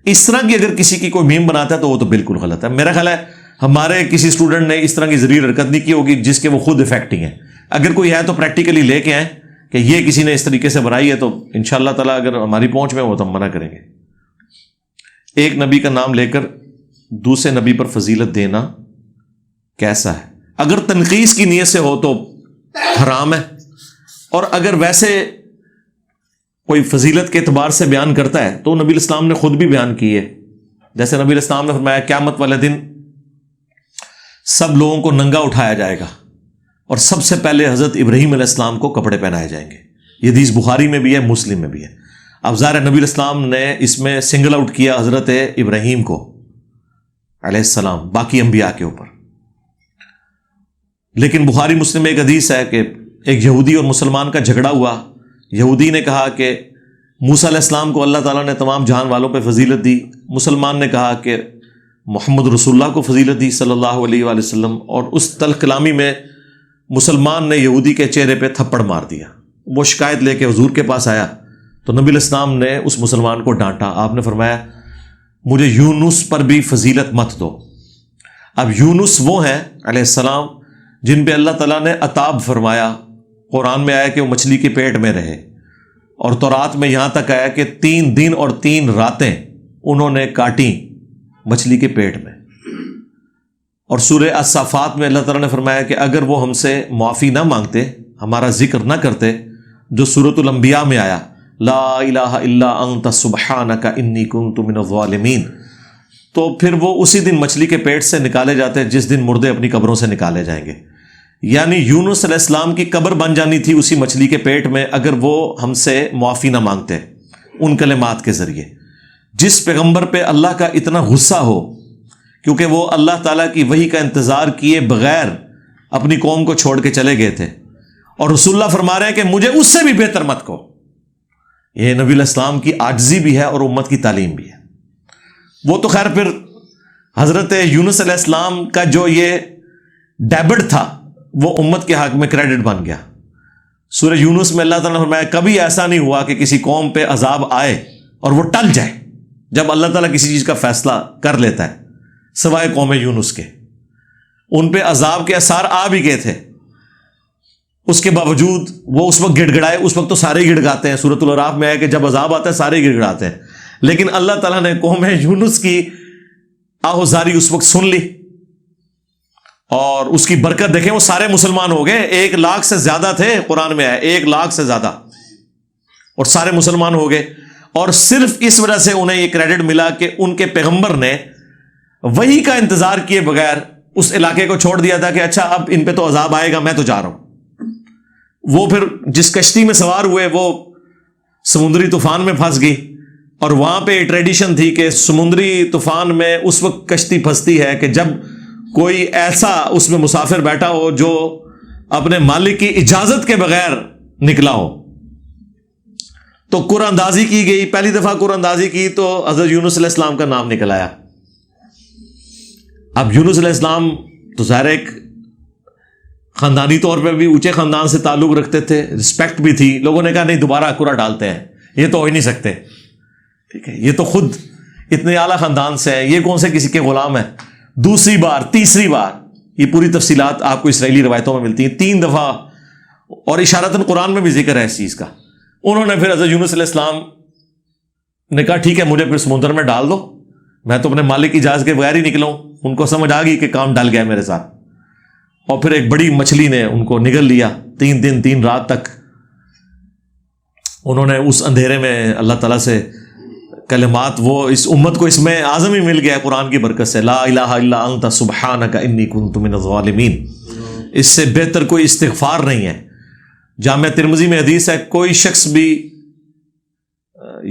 اس طرح کی اگر کسی کی کوئی میم بناتا ہے تو وہ تو بالکل غلط ہے. میرا خیال ہے ہمارے کسی اسٹوڈنٹ نے اس طرح کی ذریعہ حرکت نہیں کی ہوگی جس کے وہ خود افیکٹنگ ہے. اگر کوئی ہے تو پریکٹیکلی لے کے آئیں کہ یہ کسی نے اس طریقے سے بنائی ہے, تو انشاءاللہ تعالیٰ اگر ہماری پہنچ میں وہ تو ہم منع کریں گے. ایک نبی کا نام لے کر دوسرے نبی پر فضیلت دینا کیسا ہے؟ اگر تنقیص کی نیت سے ہو تو حرام ہے، اور اگر ویسے کوئی فضیلت کے اعتبار سے بیان کرتا ہے تو نبی اسلام نے خود بھی بیان کی ہے. جیسے نبی اسلام نے فرمایا قیامت والے دن سب لوگوں کو ننگا اٹھایا جائے گا اور سب سے پہلے حضرت ابراہیم علیہ السلام کو کپڑے پہنائے جائیں گے. یہ حدیث بخاری میں بھی ہے، مسلم میں بھی ہے. اب ظاہر نبی الاسلام نے اس میں سنگل آؤٹ کیا حضرت ابراہیم کو علیہ السلام باقی انبیاء کے اوپر. لیکن بخاری مسلم میں ایک حدیث ہے کہ ایک یہودی اور مسلمان کا جھگڑا ہوا. یہودی نے کہا کہ موسیٰ علیہ السلام کو اللہ تعالیٰ نے تمام جہان والوں پہ فضیلت دی. مسلمان نے کہا کہ محمد رسول اللہ کو فضیلت دی صلی اللہ علیہ وآلہ وسلم. اور اس تلخ کلامی میں مسلمان نے یہودی کے چہرے پہ تھپڑ مار دیا. وہ شکایت لے کے حضور کے پاس آیا تو نبی علیہ السلام نے اس مسلمان کو ڈانٹا. آپ نے فرمایا مجھے یونس پر بھی فضیلت مت دو. اب یونس وہ ہیں علیہ السلام جن پہ اللہ تعالیٰ نے عتاب فرمایا. قرآن میں آیا کہ وہ مچھلی کے پیٹ میں رہے، اور تورات میں یہاں تک آیا کہ 3 دن اور 3 راتیں انہوں نے کاٹیں مچھلی کے پیٹ میں. اور سورہ الصافات میں اللہ تعالیٰ نے فرمایا کہ اگر وہ ہم سے معافی نہ مانگتے، ہمارا ذکر نہ کرتے، جو سورۃ الانبیاء میں آیا لا الہ الا انت سبحانک انی کنت من الظالمین، تو پھر وہ اسی دن مچھلی کے پیٹ سے نکالے جاتے جس دن مردے اپنی قبروں سے نکالے جائیں گے. یعنی یونس علیہ السلام کی قبر بن جانی تھی اسی مچھلی کے پیٹ میں اگر وہ ہم سے معافی نہ مانگتے ان کلمات کے ذریعے. جس پیغمبر پہ اللہ کا اتنا غصہ ہو کیونکہ وہ اللہ تعالیٰ کی وحی کا انتظار کیے بغیر اپنی قوم کو چھوڑ کے چلے گئے تھے، اور رسول اللہ فرما رہے ہیں کہ مجھے اس سے بھی بہتر مت کو. یہ نبی علیہ السلام کی عاجزی بھی ہے اور امت کی تعلیم بھی ہے. وہ تو خیر پھر حضرت یونس علیہ السلام کا جو یہ ڈیبٹ تھا وہ امت کے حق میں کریڈٹ بن گیا. سورہ یونس میں اللہ تعالیٰ نے فرمایا کبھی ایسا نہیں ہوا کہ کسی قوم پہ عذاب آئے اور وہ ٹل جائے جب اللہ تعالیٰ کسی چیز کا فیصلہ کر لیتا ہے، سوائے قوم یونس کے. ان پہ عذاب کے اثار آ بھی گئے تھے، اس کے باوجود وہ اس وقت گڑ گڑائے. اس وقت تو سارے گڑ گاتے ہیں، سورۃ الاعراف میں ہے کہ جب عذاب آتا ہے سارے گڑ گڑاتے ہیں. لیکن اللہ تعالیٰ نے قوم یونس کی آہوزاری اس وقت سن لی، اور اس کی برکت دیکھیں وہ سارے مسلمان ہو گئے. 1 لاکھ سے زیادہ تھے، قرآن میں ہے 1 لاکھ سے زیادہ، اور سارے مسلمان ہو گئے. اور صرف اس وجہ سے انہیں یہ کریڈٹ ملا کہ ان کے پیغمبر نے وحی کا انتظار کیے بغیر اس علاقے کو چھوڑ دیا تھا کہ اچھا اب ان پہ تو عذاب آئے گا، میں تو جا رہا ہوں. وہ پھر جس کشتی میں سوار ہوئے وہ سمندری طوفان میں پھنس گئی، اور وہاں پہ ٹریڈیشن تھی کہ سمندری طوفان میں اس وقت کشتی پھنستی ہے کہ جب کوئی ایسا اس میں مسافر بیٹھا ہو جو اپنے مالک کی اجازت کے بغیر نکلا ہو. تو قرآن اندازی کی گئی، پہلی دفعہ قرآن اندازی کی تو حضرت یونس علیہ السلام کا نام نکل آیا. اب یونس علیہ السلام تو ظاہر ایک خاندانی طور پہ بھی اونچے خاندان سے تعلق رکھتے تھے، رسپیکٹ بھی تھی. لوگوں نے کہا نہیں دوبارہ قرآن ڈالتے ہیں، یہ تو ہو ہی نہیں سکتے. ٹھیک ہے، یہ تو خود اتنے اعلیٰ خاندان سے ہیں، یہ کون سے کسی کے غلام ہیں. دوسری بار تیسری بار یہ پوری تفصیلات آپ کو اسرائیلی روایتوں میں ملتی ہیں. 3 دفعہ اور اشارتاً قرآن میں بھی ذکر ہے اس چیز کا. انہوں نے پھر حضرت یونس علیہ السلام نے کہا ٹھیک ہے مجھے پھر سمندر میں ڈال دو، میں تو اپنے مالک کی اجازت کے بغیر ہی نکلا ہوں. ان کو سمجھ آ گئی کہ کام ڈل گیا میرے ساتھ، اور پھر ایک بڑی مچھلی نے ان کو نگل لیا. 3 دن 3 رات تک انہوں نے اس اندھیرے میں اللہ تعالیٰ سے کلمات، وہ اس امت کو اس میں اعظم ہی مل گیا قرآن کی برکت سے، لا الہ الا انت سبحانک انی کنت من الظالمین. اس سے بہتر کوئی استغفار نہیں ہے. جامعہ ترمذی میں حدیث ہے کوئی شخص بھی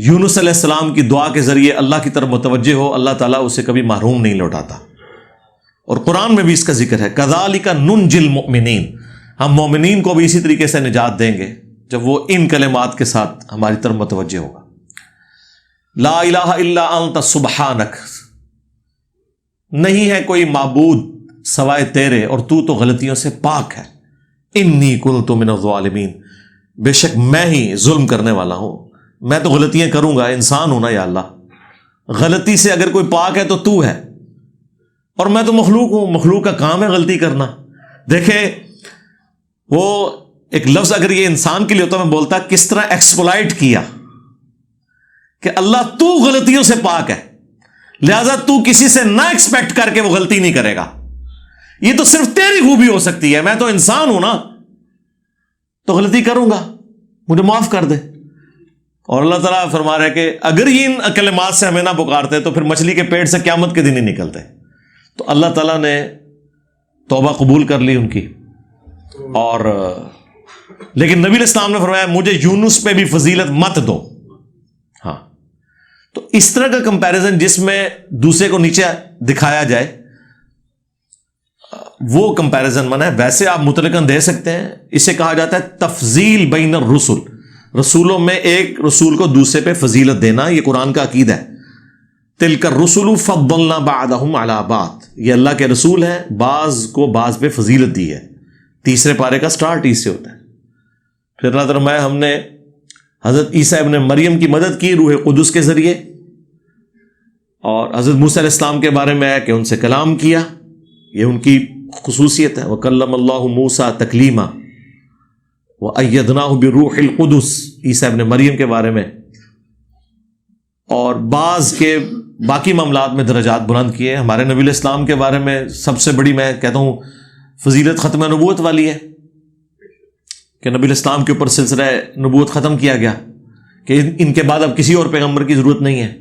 یونس علیہ السلام کی دعا کے ذریعے اللہ کی طرف متوجہ ہو، اللہ تعالیٰ اسے کبھی محروم نہیں لوٹاتا. اور قرآن میں بھی اس کا ذکر ہے کذالک ننجی المؤمنین، ہم مومنین کو بھی اسی طریقے سے نجات دیں گے جب وہ ان کلمات کے ساتھ ہماری طرف متوجہ ہوگا. لا الہ الا انت سبحانک، نہیں ہے کوئی معبود سوائے تیرے اور تو غلطیوں سے پاک ہے. انی کنت من الظالمین، بے شک میں ہی ظلم کرنے والا ہوں، میں تو غلطیاں کروں گا، انسان ہوں نا یا اللہ. غلطی سے اگر کوئی پاک ہے تو ہے، اور میں تو مخلوق ہوں، مخلوق کا کام ہے غلطی کرنا. دیکھیں وہ ایک لفظ اگر یہ انسان کے لیے ہوتا میں بولتا کس طرح ایکسپلائٹ کیا کہ اللہ تو غلطیوں سے پاک ہے، لہذا تو کسی سے نہ ایکسپیکٹ کر کے وہ غلطی نہیں کرے گا. یہ تو صرف تیری خوبی ہو سکتی ہے, میں تو انسان ہوں نا, تو غلطی کروں گا, مجھے معاف کر دے. اور اللہ تعالیٰ فرما رہا ہے کہ اگر یہ ان کلمات سے ہمیں نہ پکارتے تو پھر مچھلی کے پیٹ سے قیامت کے دن ہی نکلتے. تو اللہ تعالیٰ نے توبہ قبول کر لی ان کی. اور لیکن نبی علیہ السلام نے فرمایا مجھے یونس پہ بھی فضیلت مت دو. ہاں, تو اس طرح کا کمپیریزن جس میں دوسرے کو نیچے دکھایا جائے وہ کمپیریزن منع ہے. ویسے آپ مطلقاً دے سکتے ہیں, اسے کہا جاتا ہے تفضیل بین الرسل, رسولوں میں ایک رسول کو دوسرے پہ فضیلت دینا. یہ قرآن کا عقیدہ ہے. تلک الرسل فضلنا بعضهم علی بعض, یہ اللہ کے رسول ہیں, بعض کو بعض پہ فضیلت دی ہے. تیسرے پارے کا سٹارٹ اس سے ہوتا ہے. پھر اللہ تعالیٰ فرمایا ہم نے حضرت عیسیٰ ابن مریم کی مدد کی روح قدس کے ذریعے, اور حضرت موسیٰ علیہ السلام کے بارے میں ہے کہ ان سے کلام کیا, یہ ان کی خصوصیت ہے. وَكَلَّمَ اللَّهُ مُوسَىٰ تَكْلِيمًا وَأَيَّدْنَاهُ بِالرُّوحِ الْقُدُسِ, عیسیٰ ابن مریم کے بارے میں. اور بعض کے باقی معاملات میں درجات بلند کیے. ہمارے نبی علیہ السلام کے بارے میں سب سے بڑی میں کہتا ہوں فضیلت ختم نبوت والی ہے کہ نبی علیہ السلام کے اوپر سلسلہ نبوت ختم کیا گیا کہ ان کے بعد اب کسی اور پیغمبر کی ضرورت نہیں ہے.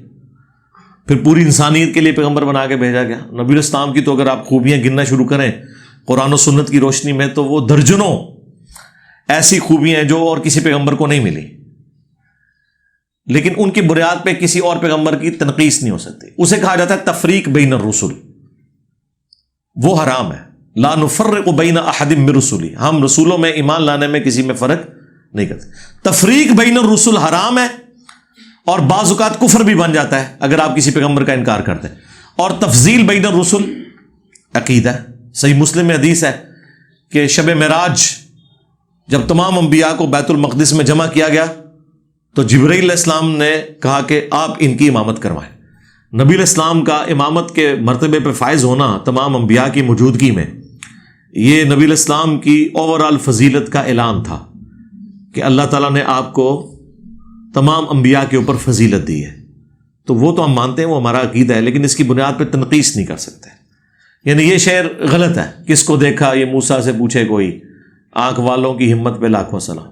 پھر پوری انسانیت کے لیے پیغمبر بنا کے بھیجا گیا. نبی علیہ السلام کی تو اگر آپ خوبیاں گننا شروع کریں قرآن و سنت کی روشنی میں تو وہ درجنوں ایسی خوبیاں ہیں جو اور کسی پیغمبر کو نہیں ملی, لیکن ان کی بنیاد پہ کسی اور پیغمبر کی تنقیص نہیں ہو سکتی. اسے کہا جاتا ہے تفریق بین الرسل, وہ حرام ہے. لا نفرق بین احد من رسلی, ہم رسولوں میں ایمان لانے میں کسی میں فرق نہیں کرتے. تفریق بین الرسل حرام ہے, اور بعض اوقات کفر بھی بن جاتا ہے اگر آپ کسی پیغمبر کا انکار کرتے ہیں. اور تفضیل بین الرسل عقیدہ. صحیح مسلم میں حدیث ہے کہ شب معراج جب تمام انبیاء کو بیت المقدس میں جمع کیا گیا تو جبرائیل علیہ السلام نے کہا کہ آپ ان کی امامت کروائیں. نبی علیہ السلام کا امامت کے مرتبے پہ فائز ہونا تمام انبیاء کی موجودگی میں, یہ نبی علیہ السلام کی اوورآل فضیلت کا اعلان تھا کہ اللہ تعالیٰ نے آپ کو تمام انبیاء کے اوپر فضیلت دی ہے. تو وہ تو ہم مانتے ہیں, وہ ہمارا عقیدہ ہے, لیکن اس کی بنیاد پہ تنقیص نہیں کر سکتے. یعنی یہ شعر غلط ہے, کس کو دیکھا یہ موسیٰ سے پوچھے کوئی, آنکھ والوں کی ہمت پہ لاکھوں سلام.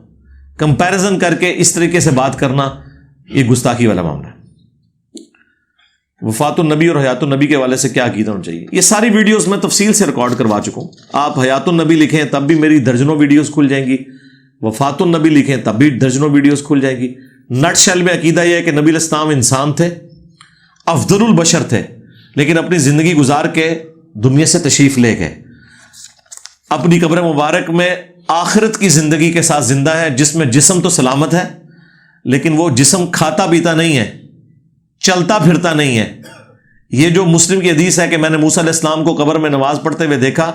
کمپیریزن کر کے اس طریقے سے بات کرنا یہ گستاخی والا معاملہ ہے. وفات النبی اور حیات النبی کے حوالے سے کیا عقیدہ ہونا چاہیے, یہ ساری ویڈیوز میں تفصیل سے ریکارڈ کروا چکا ہوں. آپ حیات النبی لکھیں تب بھی میری درجنوں ویڈیوز کھل جائیں گی, وفات النبی لکھیں تب بھی درجنوں ویڈیوز کھل جائیں گی. نٹ شیل میں عقیدہ یہ ہے کہ نبی علیہ السلام انسان تھے, افضل البشر تھے, لیکن اپنی زندگی گزار کے دنیا سے تشریف لے گئے. اپنی قبر مبارک میں آخرت کی زندگی کے ساتھ زندہ ہے, جس میں جسم تو سلامت ہے لیکن وہ جسم کھاتا پیتا نہیں ہے, چلتا پھرتا نہیں ہے. یہ جو مسلم کی حدیث ہے کہ میں نے موسیٰ علیہ السلام کو قبر میں نماز پڑھتے ہوئے دیکھا,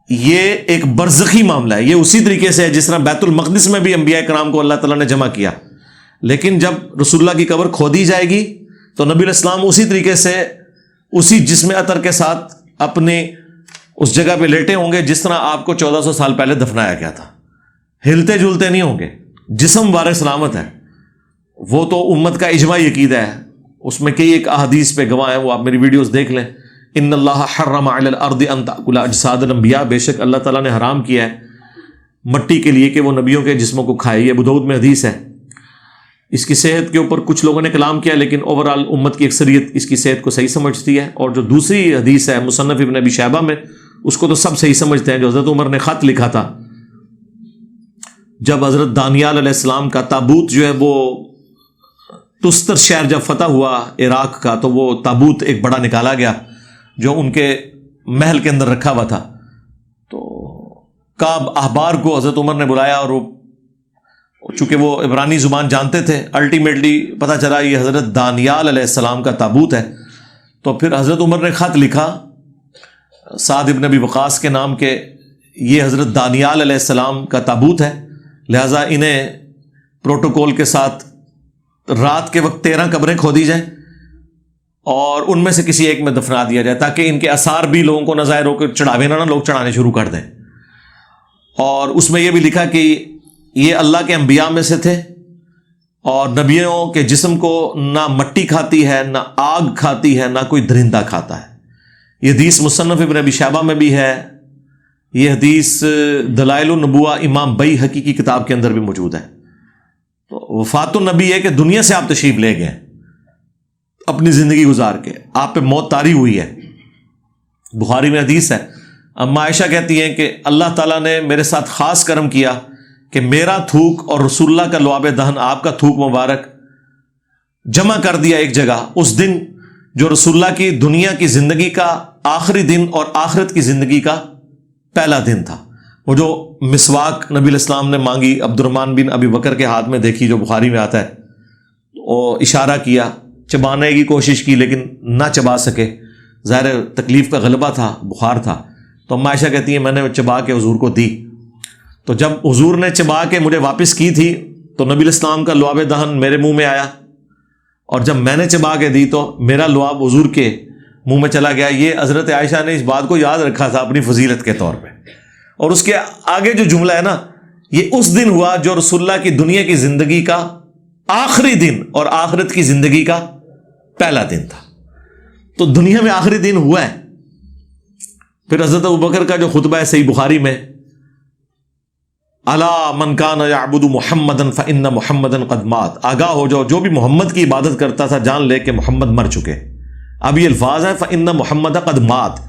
یہ ایک برزخی معاملہ ہے. یہ اسی طریقے سے ہے جس طرح بیت المقدس میں بھی انبیاء کرام کو اللہ تعالیٰ نے جمع کیا, لیکن جب رسول اللہ کی قبر کھودی جائے گی تو نبی علیہ السلام اسی طریقے سے اسی جسم عطر کے ساتھ اپنے اس جگہ پہ لیٹے ہوں گے جس طرح آپ کو 1400 سال پہلے دفنایا گیا تھا. ہلتے جلتے نہیں ہوں گے, جسم وار سلامت ہے. وہ تو امت کا اجماعی عقیدہ ہے, اس میں کئی ایک احادیث پہ گواہ ہیں, وہ آپ میری ویڈیوز دیکھ لیں. ان اللہ حرم علی الارض ان تاکل اجساد الانبیاء, بے شک اللہ تعالیٰ نے حرام کیا ہے مٹی کے لیے کہ وہ نبیوں کے جسموں کو کھائے. یہ ابو داؤد میں حدیث ہے. اس کی صحت کے اوپر کچھ لوگوں نے کلام کیا, لیکن اوورآل امت کی اکثریت اس کی صحت کو صحیح سمجھتی ہے. اور جو دوسری حدیث ہے مصنف ابن ابی شیبہ میں, اس کو تو سب صحیح سمجھتے ہیں, جو حضرت عمر نے خط لکھا تھا جب حضرت دانیال علیہ السلام کا تابوت جو ہے وہ تستر شہر جب فتح ہوا عراق کا, تو وہ تابوت ایک بڑا نکالا گیا جو ان کے محل کے اندر رکھا ہوا تھا. تو کعب احبار کو حضرت عمر نے بلایا, اور وہ چونکہ وہ عبرانی زبان جانتے تھے, الٹیمیٹلی پتہ چلا یہ حضرت دانیال علیہ السلام کا تابوت ہے. تو پھر حضرت عمر نے خط لکھا سعد ابن ابی وقاص کے نام کے, یہ حضرت دانیال علیہ السلام کا تابوت ہے, لہٰذا انہیں پروٹوکول کے ساتھ رات کے وقت 13 قبریں کھودی جائیں اور ان میں سے کسی ایک میں دفنا دیا جائے, تاکہ ان کے آثار بھی لوگوں کو نہ ظاہر ہو کے چڑھاوے نہ لوگ چڑھانے شروع کر دیں. اور اس میں یہ بھی لکھا کہ یہ اللہ کے انبیاء میں سے تھے اور نبیوں کے جسم کو نہ مٹی کھاتی ہے، نہ آگ کھاتی ہے، نہ کوئی درندہ کھاتا ہے۔ یہ حدیث مصنف ابن ابی شیبہ میں بھی ہے، یہ حدیث دلائل النبوہ امام بیہقی کی کتاب کے اندر بھی موجود ہے۔ تو وفات النبی ہے کہ دنیا سے آپ تشریف لے گئے اپنی زندگی گزار کے، آپ پہ موت طاری ہوئی ہے۔ بخاری میں حدیث ہے، اما عائشہ کہتی ہیں کہ اللہ تعالیٰ نے میرے ساتھ خاص کرم کیا کہ میرا تھوک اور رسول اللہ کا لعاب دہن، آپ کا تھوک مبارک جمع کر دیا ایک جگہ اس دن جو رسول اللہ کی دنیا کی زندگی کا آخری دن اور آخرت کی زندگی کا پہلا دن تھا۔ وہ جو مسواک نبی علیہ السلام نے مانگی، عبد الرحمن بن ابی بکر کے ہاتھ میں دیکھی، جو بخاری میں آتا ہے، وہ اشارہ کیا، چبانے کی کوشش کی لیکن نہ چبا سکے، ظاہر تکلیف کا غلبہ تھا، بخار تھا۔ تو اما عائشہ کہتی ہیں میں نے چبا کے حضور کو دی، تو جب حضور نے چبا کے مجھے واپس کی تھی تو نبی علیہ السلام کا لعاب دہن میرے منہ میں آیا، اور جب میں نے چبا کے دی تو میرا لعاب حضور کے منہ میں چلا گیا۔ یہ حضرت عائشہ نے اس بات کو یاد رکھا تھا اپنی فضیلت کے طور پہ۔ اور اس کے آگے جو جملہ ہے نا، یہ اس دن ہوا جو رسول اللہ کی دنیا کی زندگی کا آخری دن اور آخرت کی زندگی کا پہلا دن تھا۔ تو دنیا میں آخری دن ہوا ہے۔ پھر حضرت ابوبکر کا جو خطبہ ہے صحیح بخاری میں، الا من کان یعبد محمدا فان محمدا قد مات، آگاہ ہو جاؤ جو بھی محمد کی عبادت کرتا تھا جان لے کہ محمد مر چکے۔ اب یہ الفاظ ہے فان محمد قد مات،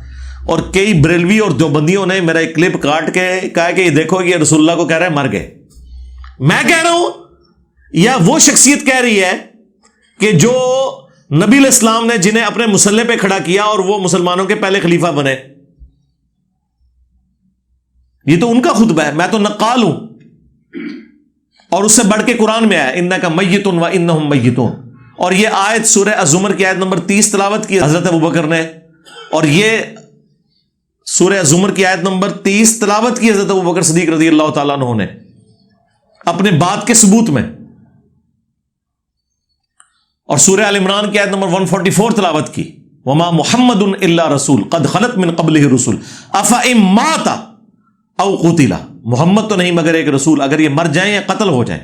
اور کئی بریلوی اور دیوبندیوں نے میرا ایک کلپ کاٹ کے کہا کہ یہ دیکھو یہ رسول اللہ کو کہہ رہے ہیں مر گئے۔ میں کہہ رہا ہوں یا وہ شخصیت کہہ رہی ہے کہ جو نبی علیہ السلام نے جنہیں اپنے مسلح پہ کھڑا کیا اور وہ مسلمانوں کے پہلے خلیفہ بنے، یہ تو ان کا خطبہ ہے، میں تو نقال ہوں۔ اور اس سے بڑھ کے قرآن میں آیا انک میت و انہم میتون، اور یہ آیت سورہ الزمر کی آیت نمبر 30 تلاوت کی حضرت ابوبکر نے، اور یہ سورہ الزمر کی آیت نمبر 30 تلاوت کی حضرت ابوبکر صدیق رضی اللہ تعالیٰ عنہ نے اپنے بات کے ثبوت میں، اور سورہ آل عمران کی آیت نمبر 144 تلاوت کی وما محمد الا رسول قد خلت من قبلہ الرسل افئن مات او قتل، محمد تو نہیں مگر ایک رسول، اگر یہ مر جائیں یا قتل ہو جائیں،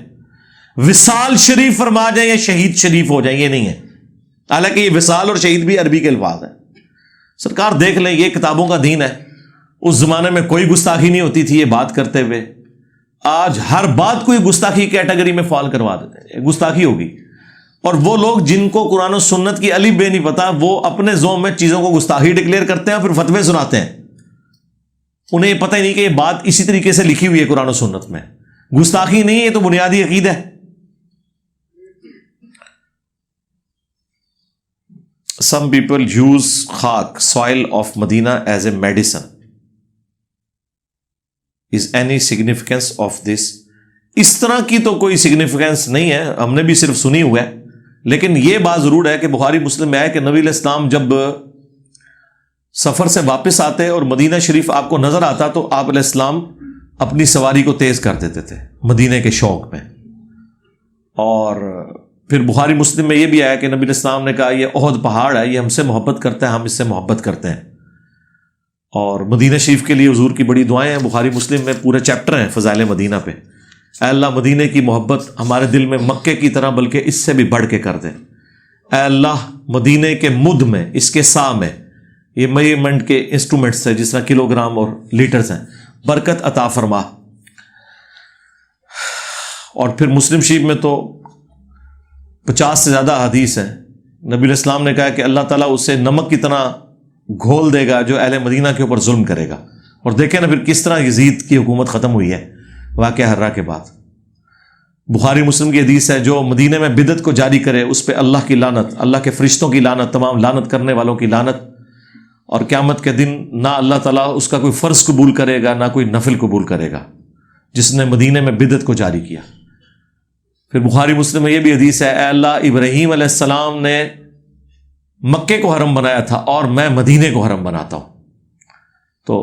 وصال شریف فرما جائیں یا شہید شریف ہو جائیں، یہ نہیں ہے۔ حالانکہ یہ وصال اور شہید بھی عربی کے الفاظ ہیں۔ سرکار دیکھ لیں، یہ کتابوں کا دین ہے۔ اس زمانے میں کوئی گستاخی نہیں ہوتی تھی یہ بات کرتے ہوئے، آج ہر بات کو گستاخی کیٹیگری میں فال کروا دیتے ہیں، گستاخی ہوگی۔ اور وہ لوگ جن کو قرآن و سنت کی الف بے نہیں پتا، وہ اپنے ذوق میں چیزوں کو گستاخی ڈکلیئر کرتے ہیں، پھر فتوے سناتے ہیں۔ انہیں یہ پتہ ہی نہیں کہ یہ بات اسی طریقے سے لکھی ہوئی ہے قرآن و سنت میں، گستاخی نہیں، یہ تو بنیادی عقیدہ ہے۔ Some people use خاک soil of Medina as a medicine. Is any significance of this؟ اس طرح کی تو کوئی سگنیفیکینس نہیں ہے، ہم نے بھی صرف سنی ہوا ہے، لیکن یہ بات ضرور ہے کہ بخاری مسلم میں ہے کہ نبی علیہ السلام جب سفر سے واپس آتے اور مدینہ شریف آپ کو نظر آتا تو آپ علیہ السلام اپنی سواری کو تیز کر دیتے تھے مدینہ کے شوق میں۔ اور پھر بخاری مسلم میں یہ بھی آیا کہ نبی علیہ السلام نے کہا یہ احد پہاڑ ہے، یہ ہم سے محبت کرتا ہے، ہم اس سے محبت کرتے ہیں۔ اور مدینہ شریف کے لیے حضور کی بڑی دعائیں ہیں، بخاری مسلم میں پورے چیپٹر ہیں فضائل مدینہ پہ۔ اے اللہ مدینہ کی محبت ہمارے دل میں مکے کی طرح بلکہ اس سے بھی بڑھ کے کر دے۔ اے اللہ مدینہ کے مد میں، اس کے سا میں، یہ میجرمنٹ کے انسٹرومنٹس ہیں جس طرح کلو گرام اور لیٹرز ہیں، برکت عطا فرما۔ اور پھر مسلم شریف میں تو 50 سے زیادہ حدیث ہیں، نبی علیہ السلام نے کہا کہ اللہ تعالیٰ اسے نمک کی طرح گھول دے گا جو اہل مدینہ کے اوپر ظلم کرے گا۔ اور دیکھیں نا پھر کس طرح یزید کی حکومت ختم ہوئی ہے واقعہ ہررا کے بعد۔ بخاری مسلم کی حدیث ہے جو مدینہ میں بدعت کو جاری کرے اس پہ اللہ کی لعنت، اللہ کے فرشتوں کی لعنت، تمام لعنت کرنے والوں کی لعنت، اور قیامت کے دن نہ اللہ تعالیٰ اس کا کوئی فرض قبول کرے گا نہ کوئی نفل قبول کرے گا جس نے مدینہ میں بدعت کو جاری کیا۔ پھر بخاری مسلم میں یہ بھی حدیث ہے، اے اللہ ابراہیم علیہ السلام نے مکے کو حرم بنایا تھا اور میں مدینے کو حرم بناتا ہوں۔ تو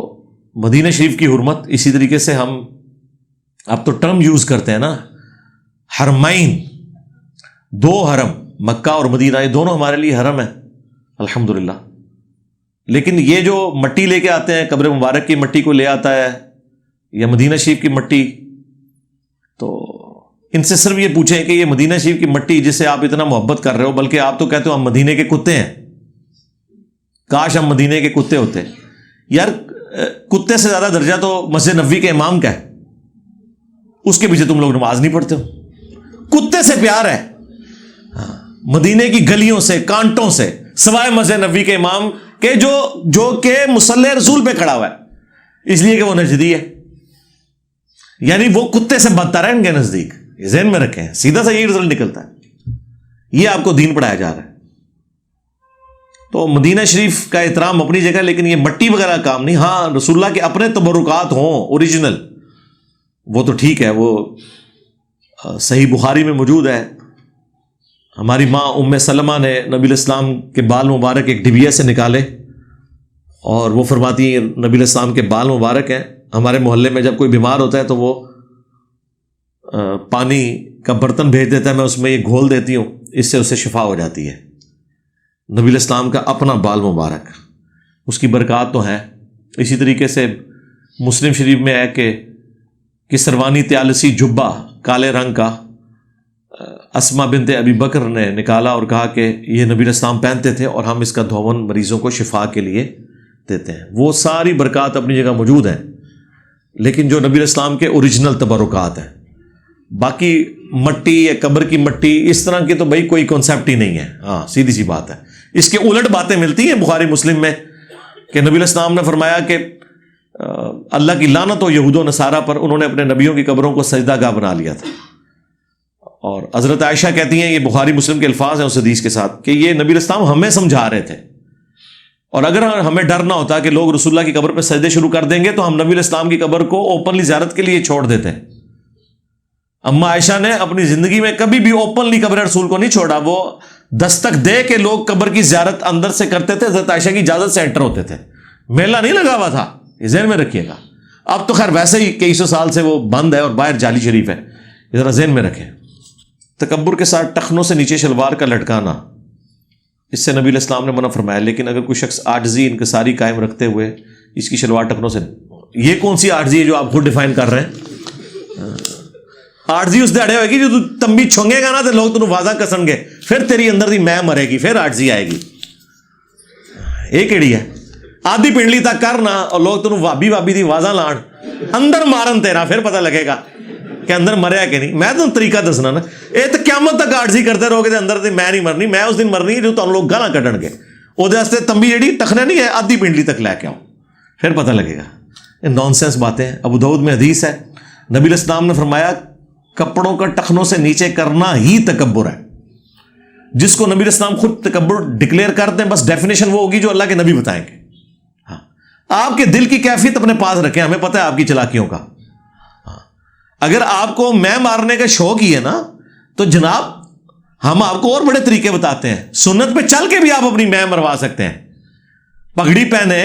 مدینہ شریف کی حرمت اسی طریقے سے ہم اب تو ٹرم یوز کرتے ہیں نا، حرمین، دو حرم، مکہ اور مدینہ، یہ دونوں ہمارے لیے حرم ہیں الحمدللہ۔ لیکن یہ جو مٹی لے کے آتے ہیں، قبر مبارک کی مٹی کو لے آتا ہے یا مدینہ شریف کی مٹی، تو ان سے صرف یہ پوچھیں کہ یہ مدینہ شریف کی مٹی جسے آپ اتنا محبت کر رہے ہو، بلکہ آپ تو کہتے ہو ہم مدینے کے کتے ہیں، کاش ہم مدینے کے کتے ہوتے. یار کتے سے زیادہ درجہ تو مسجد نبوی کے امام کا ہے، اس کے پیچھے تم لوگ نماز نہیں پڑھتے ہو. کتے سے پیار ہے مدینے کی گلیوں سے، کانٹوں سے، سوائے مسجد نبوی کے امام کہ جو کہ مصلی رسول پہ کھڑا ہوا ہے، اس لیے کہ وہ نجدی ہے. یعنی وہ کتے سے بدتر ہے ان کے نزدیک. یہ ذہن میں رکھیں، سیدھا سا یہی رزلٹ نکلتا ہے. یہ آپ کو دین پڑھایا جا رہا ہے. تو مدینہ شریف کا احترام اپنی جگہ، لیکن یہ مٹی وغیرہ کام نہیں. ہاں رسول اللہ کے اپنے تبرکات ہوں اوریجنل، وہ تو ٹھیک ہے، وہ صحیح بخاری میں موجود ہے. ہماری ماں ام سلمہ نے نبی الاسلام کے بال مبارک ایک ڈبیا سے نکالے، اور وہ فرماتی ہیں نبی الاسلام کے بال مبارک ہیں. ہمارے محلے میں جب کوئی بیمار ہوتا ہے تو وہ پانی کا برتن بھیج دیتا ہے، میں اس میں یہ گھول دیتی ہوں، اس سے اسے شفا ہو جاتی ہے. نبی الاسلام کا اپنا بال مبارک، اس کی برکات تو ہیں. اسی طریقے سے مسلم شریف میں ہے کہ سروانی تیالسی جبہ کالے رنگ کا اسما بنت ابی بکر نے نکالا اور کہا کہ یہ نبی الاسلام پہنتے تھے اور ہم اس کا دھون مریضوں کو شفا کے لیے دیتے ہیں. وہ ساری برکات اپنی جگہ موجود ہیں، لیکن جو نبی الاسلام کے اوریجنل تبرکات ہیں. باقی مٹی یا قبر کی مٹی اس طرح کی تو بھائی کوئی کانسیپٹ ہی نہیں ہے. ہاں سیدھی سی بات ہے. اس کے الٹ باتیں ملتی ہیں بخاری مسلم میں کہ نبی الاسلام نے فرمایا کہ اللہ کی لعنت ہو یہود و نصارہ پر، انہوں نے اپنے نبیوں کی قبروں کو سجدہ گاہ بنا لیا تھا. اور حضرت عائشہ کہتی ہیں، یہ بخاری مسلم کے الفاظ ہیں اس حدیث کے ساتھ، کہ یہ نبی الاسلام ہمیں سمجھا رہے تھے، اور اگر ہمیں ڈر نہ ہوتا کہ لوگ رسول اللہ کی قبر پہ سجدے شروع کر دیں گے تو ہم نبی الاسلام کی قبر کو اوپنلی زیارت کے لیے چھوڑ دیتے. اما عائشہ نے اپنی زندگی میں کبھی بھی اوپنلی قبر رسول کو نہیں چھوڑا. وہ دستک دے کے لوگ قبر کی زیارت اندر سے کرتے تھے، حضرت عائشہ کی اجازت سے انٹر ہوتے تھے. میلہ نہیں لگا ہوا تھا، یہ ذہن میں رکھیے گا. اب تو خیر ویسے ہی کئی سو سال سے وہ بند ہے اور باہر جعلی شریف ہے، یہ ذرا ذہن میں رکھیں. تکبر کے ساتھ ٹخنوں سے نیچے شلوار کا لٹکانا، اس سے نبی الاسلام نے منع فرمایا. لیکن اگر کوئی شخص عاجزی انکساری قائم رکھتے ہوئے اس کی شلوار ٹخنوں سے، یہ کون سی عاجزی ہے جو آپ خود ڈیفائن کر رہے ہیں؟ عاجزی اس دیڑے ہوئے گی جو تمبی چھنگے گا نا تو لوگ تنوں واضح کسن گے، پھر تیری اندر دی میں مرے گی، پھر عاجزی آئے گی. یہ کیڑی ہے؟ آدھی پنڈلی تک کرنا اور لوگ تنوں وابی دی واضح لان اندر مارن تیرا، پھر پتہ لگے گا کہ اندر مریا کہ نہیں. میں تو طریقہ دسنا نا، یہ تو قیامت تک عاجزی کرتے رہو گے اندر میں نہیں مرنی. میں اس دن مرنی جو تم لوگ گالاں کڈن گے. وہ تمبی جیڑی ٹخنے نہیں ہے، آدھی پنڈلی تک لے کے آؤ، پھر پتہ لگے گا. یہ نان سینس باتیں. ابو داؤد میں حدیث ہے، نبی الاسلام نے فرمایا کپڑوں کا ٹخنوں سے نیچے کرنا ہی تکبر ہے. جس کو نبی الاسلام خود تکبر ڈکلیئر کرتے ہیں، بس ڈیفینیشن وہ ہوگی جو اللہ کے نبی بتائیں گے. ہاں آپ کے دل کی کیفیت اپنے پاس رکھیں، ہمیں پتہ ہے آپ کی چلاکیوں کا. اگر آپ کو میں مارنے کا شوق ہی ہے نا تو جناب ہم آپ کو اور بڑے طریقے بتاتے ہیں. سنت پہ چل کے بھی آپ اپنی میں مروا سکتے ہیں. پگڑی پہنے،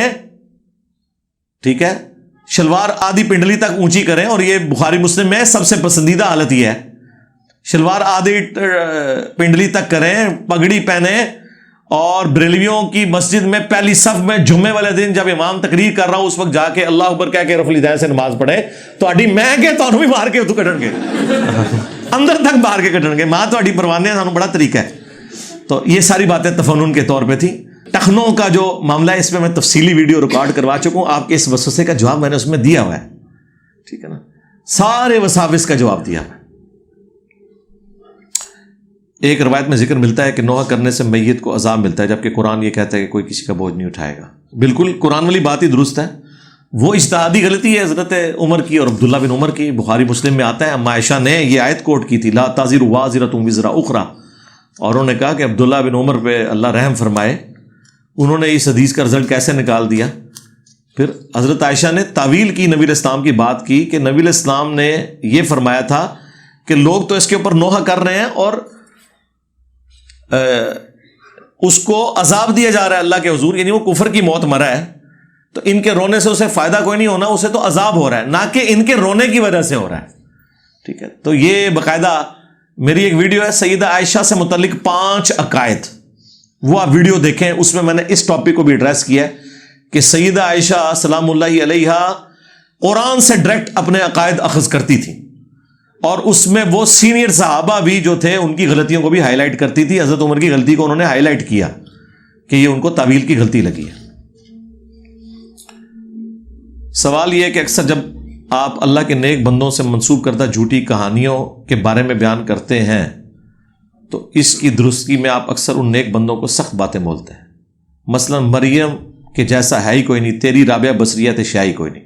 ٹھیک ہے، شلوار آدھی پنڈلی تک اونچی کریں، اور یہ بخاری مسلم میں سب سے پسندیدہ حالت یہ ہے، شلوار آدھی پنڈلی تک کریں، پگڑی پہنے، اور بریلویوں کی مسجد میں پہلی صف میں جمعے والے دن جب امام تقریر کر رہا ہوں اس وقت جا کے اللہ اکبر کہہ کے رفع الیدین سے نماز پڑھے تو اڈی میں کہ تانوں بھی مار کے اتو کڈن گے، اندر تک مار کے کڈن گے. ماں تہاڈی پروانے سانوں بڑا طریقہ ہے. تو یہ ساری باتیں تفنن کے طور پہ تھی. ٹخنوں کا جو معاملہ ہے اس میں تفصیلی ویڈیو ریکارڈ کروا چکا ہوں. آپ کے اس وسوسے کا جواب میں نے اس میں دیا ہوا ہے، ٹھیک ہے نا، سارے وساوس کا جواب دیا ہوا ہے. ایک روایت میں ذکر ملتا ہے کہ نوحہ کرنے سے میت کو عذاب ملتا ہے، جبکہ قرآن یہ کہتا ہے کہ کوئی کسی کا بوجھ نہیں اٹھائے گا. بالکل قرآن والی بات ہی درست ہے. وہ اجتہادی غلطی ہے حضرت عمر کی اور عبداللہ بن عمر کی. بخاری مسلم میں آتا ہے اما عائشہ نے یہ آیت کوٹ کی تھی، لا تزر وازرۃ وزر اخری، اور انہوں نے کہا کہ عبداللہ بن عمر پہ اللہ رحم فرمائے. انہوں نے اس حدیث کا رزلٹ کیسے نکال دیا؟ پھر حضرت عائشہ نے تعویل کی، نبی الاسلام کی بات کی کہ نبی الاسلام نے یہ فرمایا تھا کہ لوگ تو اس کے اوپر نوحہ کر رہے ہیں اور اس کو عذاب دیا جا رہا ہے اللہ کے حضور، یعنی وہ کفر کی موت مرا ہے، تو ان کے رونے سے اسے فائدہ کوئی نہیں ہونا، اسے تو عذاب ہو رہا ہے، نہ کہ ان کے رونے کی وجہ سے ہو رہا ہے. ٹھیک ہے، تو یہ باقاعدہ میری ایک ویڈیو ہے سیدہ عائشہ سے متعلق 5 عقائد، وہ آپ ویڈیو دیکھیں. اس میں نے اس ٹاپک کو بھی ایڈریس کیا ہے کہ سیدہ عائشہ سلام اللہ علیہا قرآن سے ڈائریکٹ اپنے عقائد اخذ کرتی تھی. اور اس میں وہ سینئر صحابہ بھی جو تھے ان کی غلطیوں کو بھی ہائی لائٹ کرتی تھی. حضرت عمر کی غلطی کو انہوں نے ہائی لائٹ کیا کہ یہ ان کو تعویل کی غلطی لگی ہے. سوال یہ ہے کہ اکثر جب آپ اللہ کے نیک بندوں سے منسوب کردہ جھوٹی کہانیوں کے بارے میں بیان کرتے ہیں تو اس کی درستگی میں آپ اکثر ان نیک بندوں کو سخت باتیں بولتے ہیں. مثلا مریم کے جیسا ہے ہی کوئی نہیں، تیری رابعہ بصریہ تے شاہی کوئی نہیں.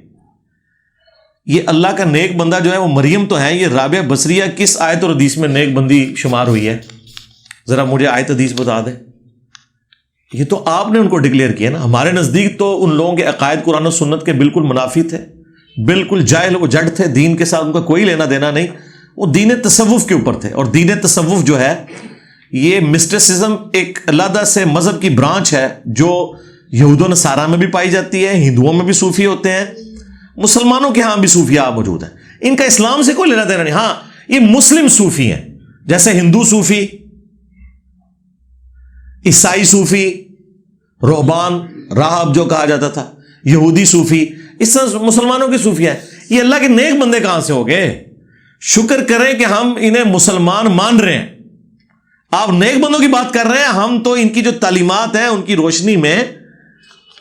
یہ اللہ کا نیک بندہ جو ہے وہ مریم تو ہے، یہ رابعہ بصریہ کس آیت اور حدیث میں نیک بندی شمار ہوئی ہے؟ ذرا مجھے آیت حدیث بتا دیں. یہ تو آپ نے ان کو ڈکلیئر کیا نا. ہمارے نزدیک تو ان لوگوں کے عقائد قرآن و سنت کے بالکل منافی تھے، بالکل جاہل و جڑ تھے، دین کے ساتھ ان کا کوئی لینا دینا نہیں. وہ دین تصوف کے اوپر تھے، اور دین تصوف جو ہے یہ مسٹسزم ایک علیحدہ سے مذہب کی برانچ ہے جو یہود و نصارہ میں بھی پائی جاتی ہے، ہندوؤں میں بھی صوفی ہوتے ہیں، مسلمانوں کے ہاں بھی صوفیاء موجود ہیں. ان کا اسلام سے کوئی لینا دینا نہیں. ہاں یہ مسلم صوفی ہیں، جیسے ہندو صوفی، عیسائی صوفی، رہبان راہب جو کہا جاتا تھا، یہودی صوفی، اس طرح مسلمانوں کی صوفیاں ہیں. یہ اللہ کے نیک بندے کہاں سے ہو گئے؟ شکر کریں کہ ہم انہیں مسلمان مان رہے ہیں. آپ نیک بندوں کی بات کر رہے ہیں، ہم تو ان کی جو تعلیمات ہیں ان کی روشنی میں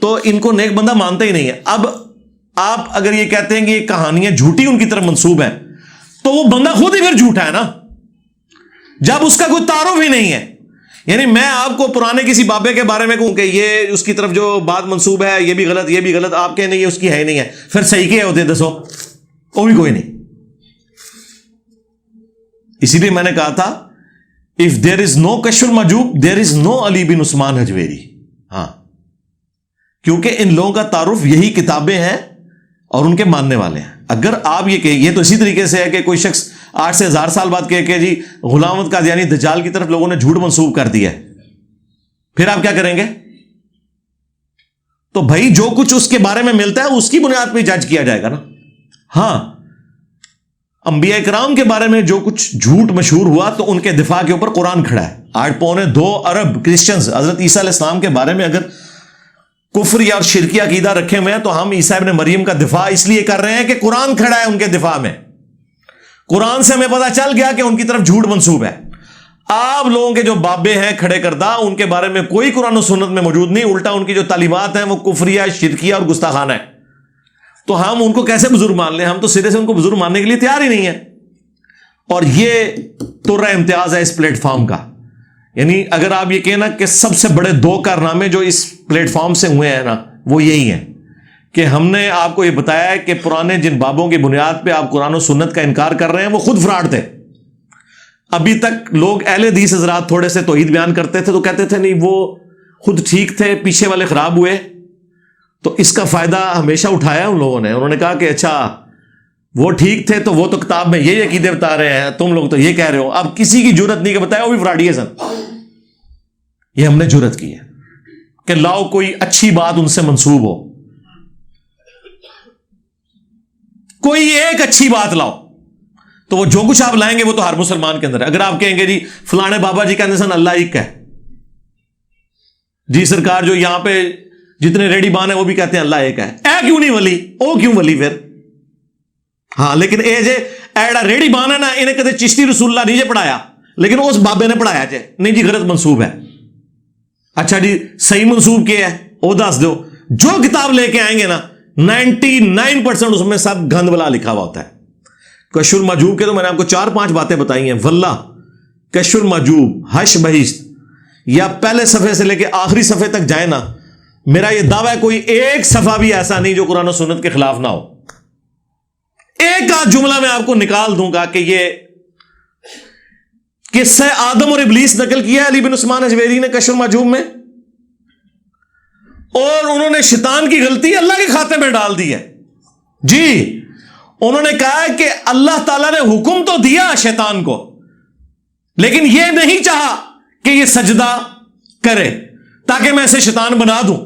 تو ان کو نیک بندہ مانتے ہی نہیں ہے. اب آپ اگر یہ کہتے ہیں کہ یہ کہانیاں جھوٹی ان کی طرف منسوب ہیں تو وہ بندہ خود ہی پھر جھوٹا ہے نا، جب اس کا کوئی تعارف ہی نہیں ہے. یعنی میں آپ کو پرانے کسی بابے کے بارے میں کہوں کہ یہ اس کی طرف جو بات منسوب ہے یہ بھی غلط، یہ بھی غلط، آپ کہیں نہیں یہ اس کی ہے ہی نہیں ہے، پھر صحیح کیا ہوتے دسو؟ وہ بھی کوئی نہیں. اسی لیے میں نے کہا تھا if there is no کشف المحجوب there is no علی بن عثمان حجویری. ہاں، کیونکہ ان لوگوں کا تعارف یہی کتابیں ہیں اور ان کے ماننے والے ہیں. اگر آپ یہ کہ یہ تو اسی طریقے سے ہے کہ کوئی شخص 8 سے 1000 سال بعد کہ جی غلام احمد قادیانی دجال کی طرف لوگوں نے جھوٹ منسوب کر دیا ہے، پھر آپ کیا کریں گے؟ تو بھائی جو کچھ اس کے بارے میں ملتا ہے اس کی بنیاد پہ جج کیا جائے گا نا. ہاں، انبیاء کرام کے بارے میں جو کچھ جھوٹ مشہور ہوا تو ان کے دفاع کے اوپر قرآن کھڑا ہے. 8.2 ارب کرسچنز حضرت عیسیٰ علیہ السلام کے بارے میں اگر کفر یا شرکی عقیدہ رکھے ہوئے ہیں تو ہم عیسیٰ ابن مریم کا دفاع اس لیے کر رہے ہیں کہ قرآن کھڑا ہے ان کے دفاع میں. قرآن سے ہمیں پتا چل گیا کہ ان کی طرف جھوٹ منسوب ہے. آپ لوگوں کے جو بابے ہیں کھڑے کردہ ان کے بارے میں کوئی قرآن و سنت میں موجود نہیں، الٹا ان کی جو تعلیمات ہیں وہ کفریہ، شرکیہ اور گستاخانہ ہے. تو ہم ان کو کیسے بزرگ مان لیں؟ ہم تو سرے سے ان کو بزرگ ماننے کے لیے تیار ہی نہیں ہے. اور یہ طرح امتیاز ہے اس پلیٹ فارم کا. یعنی اگر آپ یہ کہنا کہ سب سے بڑے 2 کارنامے جو اس پلیٹ فارم سے ہوئے ہیں نا وہ یہی ہیں کہ ہم نے آپ کو یہ بتایا ہے کہ پرانے جن بابوں کی بنیاد پہ آپ قرآن و سنت کا انکار کر رہے ہیں وہ خود فراڈ تھے. ابھی تک لوگ اہل حدیث حضرات تھوڑے سے توحید بیان کرتے تھے تو کہتے تھے نہیں وہ خود ٹھیک تھے، پیچھے والے خراب ہوئے. تو اس کا فائدہ ہمیشہ اٹھایا ان لوگوں نے. انہوں نے کہا کہ اچھا وہ ٹھیک تھے تو وہ تو کتاب میں یہ عقیدے بتا رہے ہیں، تم لوگ تو یہ کہہ رہے ہو. اب کسی کی جرت نہیں کہ بتایا وہ بھی فراڈی ہے سن. یہ ہم نے جرت کی ہے کہ لاؤ کوئی اچھی بات ان سے منسوب ہو، کوئی ایک اچھی بات لاؤ تو وہ جو کچھ آپ لائیں گے وہ تو ہر مسلمان کے اندر ہے. اگر آپ کہیں گے جی فلانے بابا جی کہتے سن اللہ ایک ہے، جی سرکار جو یہاں پہ جتنے ریڈی بان ہیں وہ بھی کہتے ہیں اللہ ایک ہے، اے کیوں نہیں ولی، او کیوں ولی پھر؟ ہاں لیکن اے جے ایڑا ریڈی بان ہے نا انہیں کہتے چشتی رسول اللہ نہیں جے پڑھایا لیکن اس بابے نے پڑھایا جے نہیں جی غلط منسوب ہے. اچھا جی صحیح منسوب کیا ہے وہ دس دو. جو کتاب لے کے آئیں گے نا 99% اس میں سب گند بلا لکھا ہوا ہوتا ہے. کشف المحجوب کے تو میں نے آپ کو 4-5 باتیں بتائی ہیں. واللہ کشف المحجوب، حش بہشت یا پہلے صفحے سے لے کے آخری صفحے تک جائیں نا، میرا یہ دعویٰ ہے کوئی ایک صفحہ بھی ایسا نہیں جو قرآن و سنت کے خلاف نہ ہو. ایک آدھ جملہ میں آپ کو نکال دوں گا کہ یہ قصہ آدم اور ابلیس نقل کیا ہے علی بن عثمان حجویری نے کشف المحجوب میں، اور انہوں نے شیطان کی غلطی اللہ کے کھاتے میں ڈال دی ہے. جی انہوں نے کہا ہے کہ اللہ تعالیٰ نے حکم تو دیا شیطان کو لیکن یہ نہیں چاہا کہ یہ سجدہ کرے تاکہ میں اسے شیطان بنا دوں.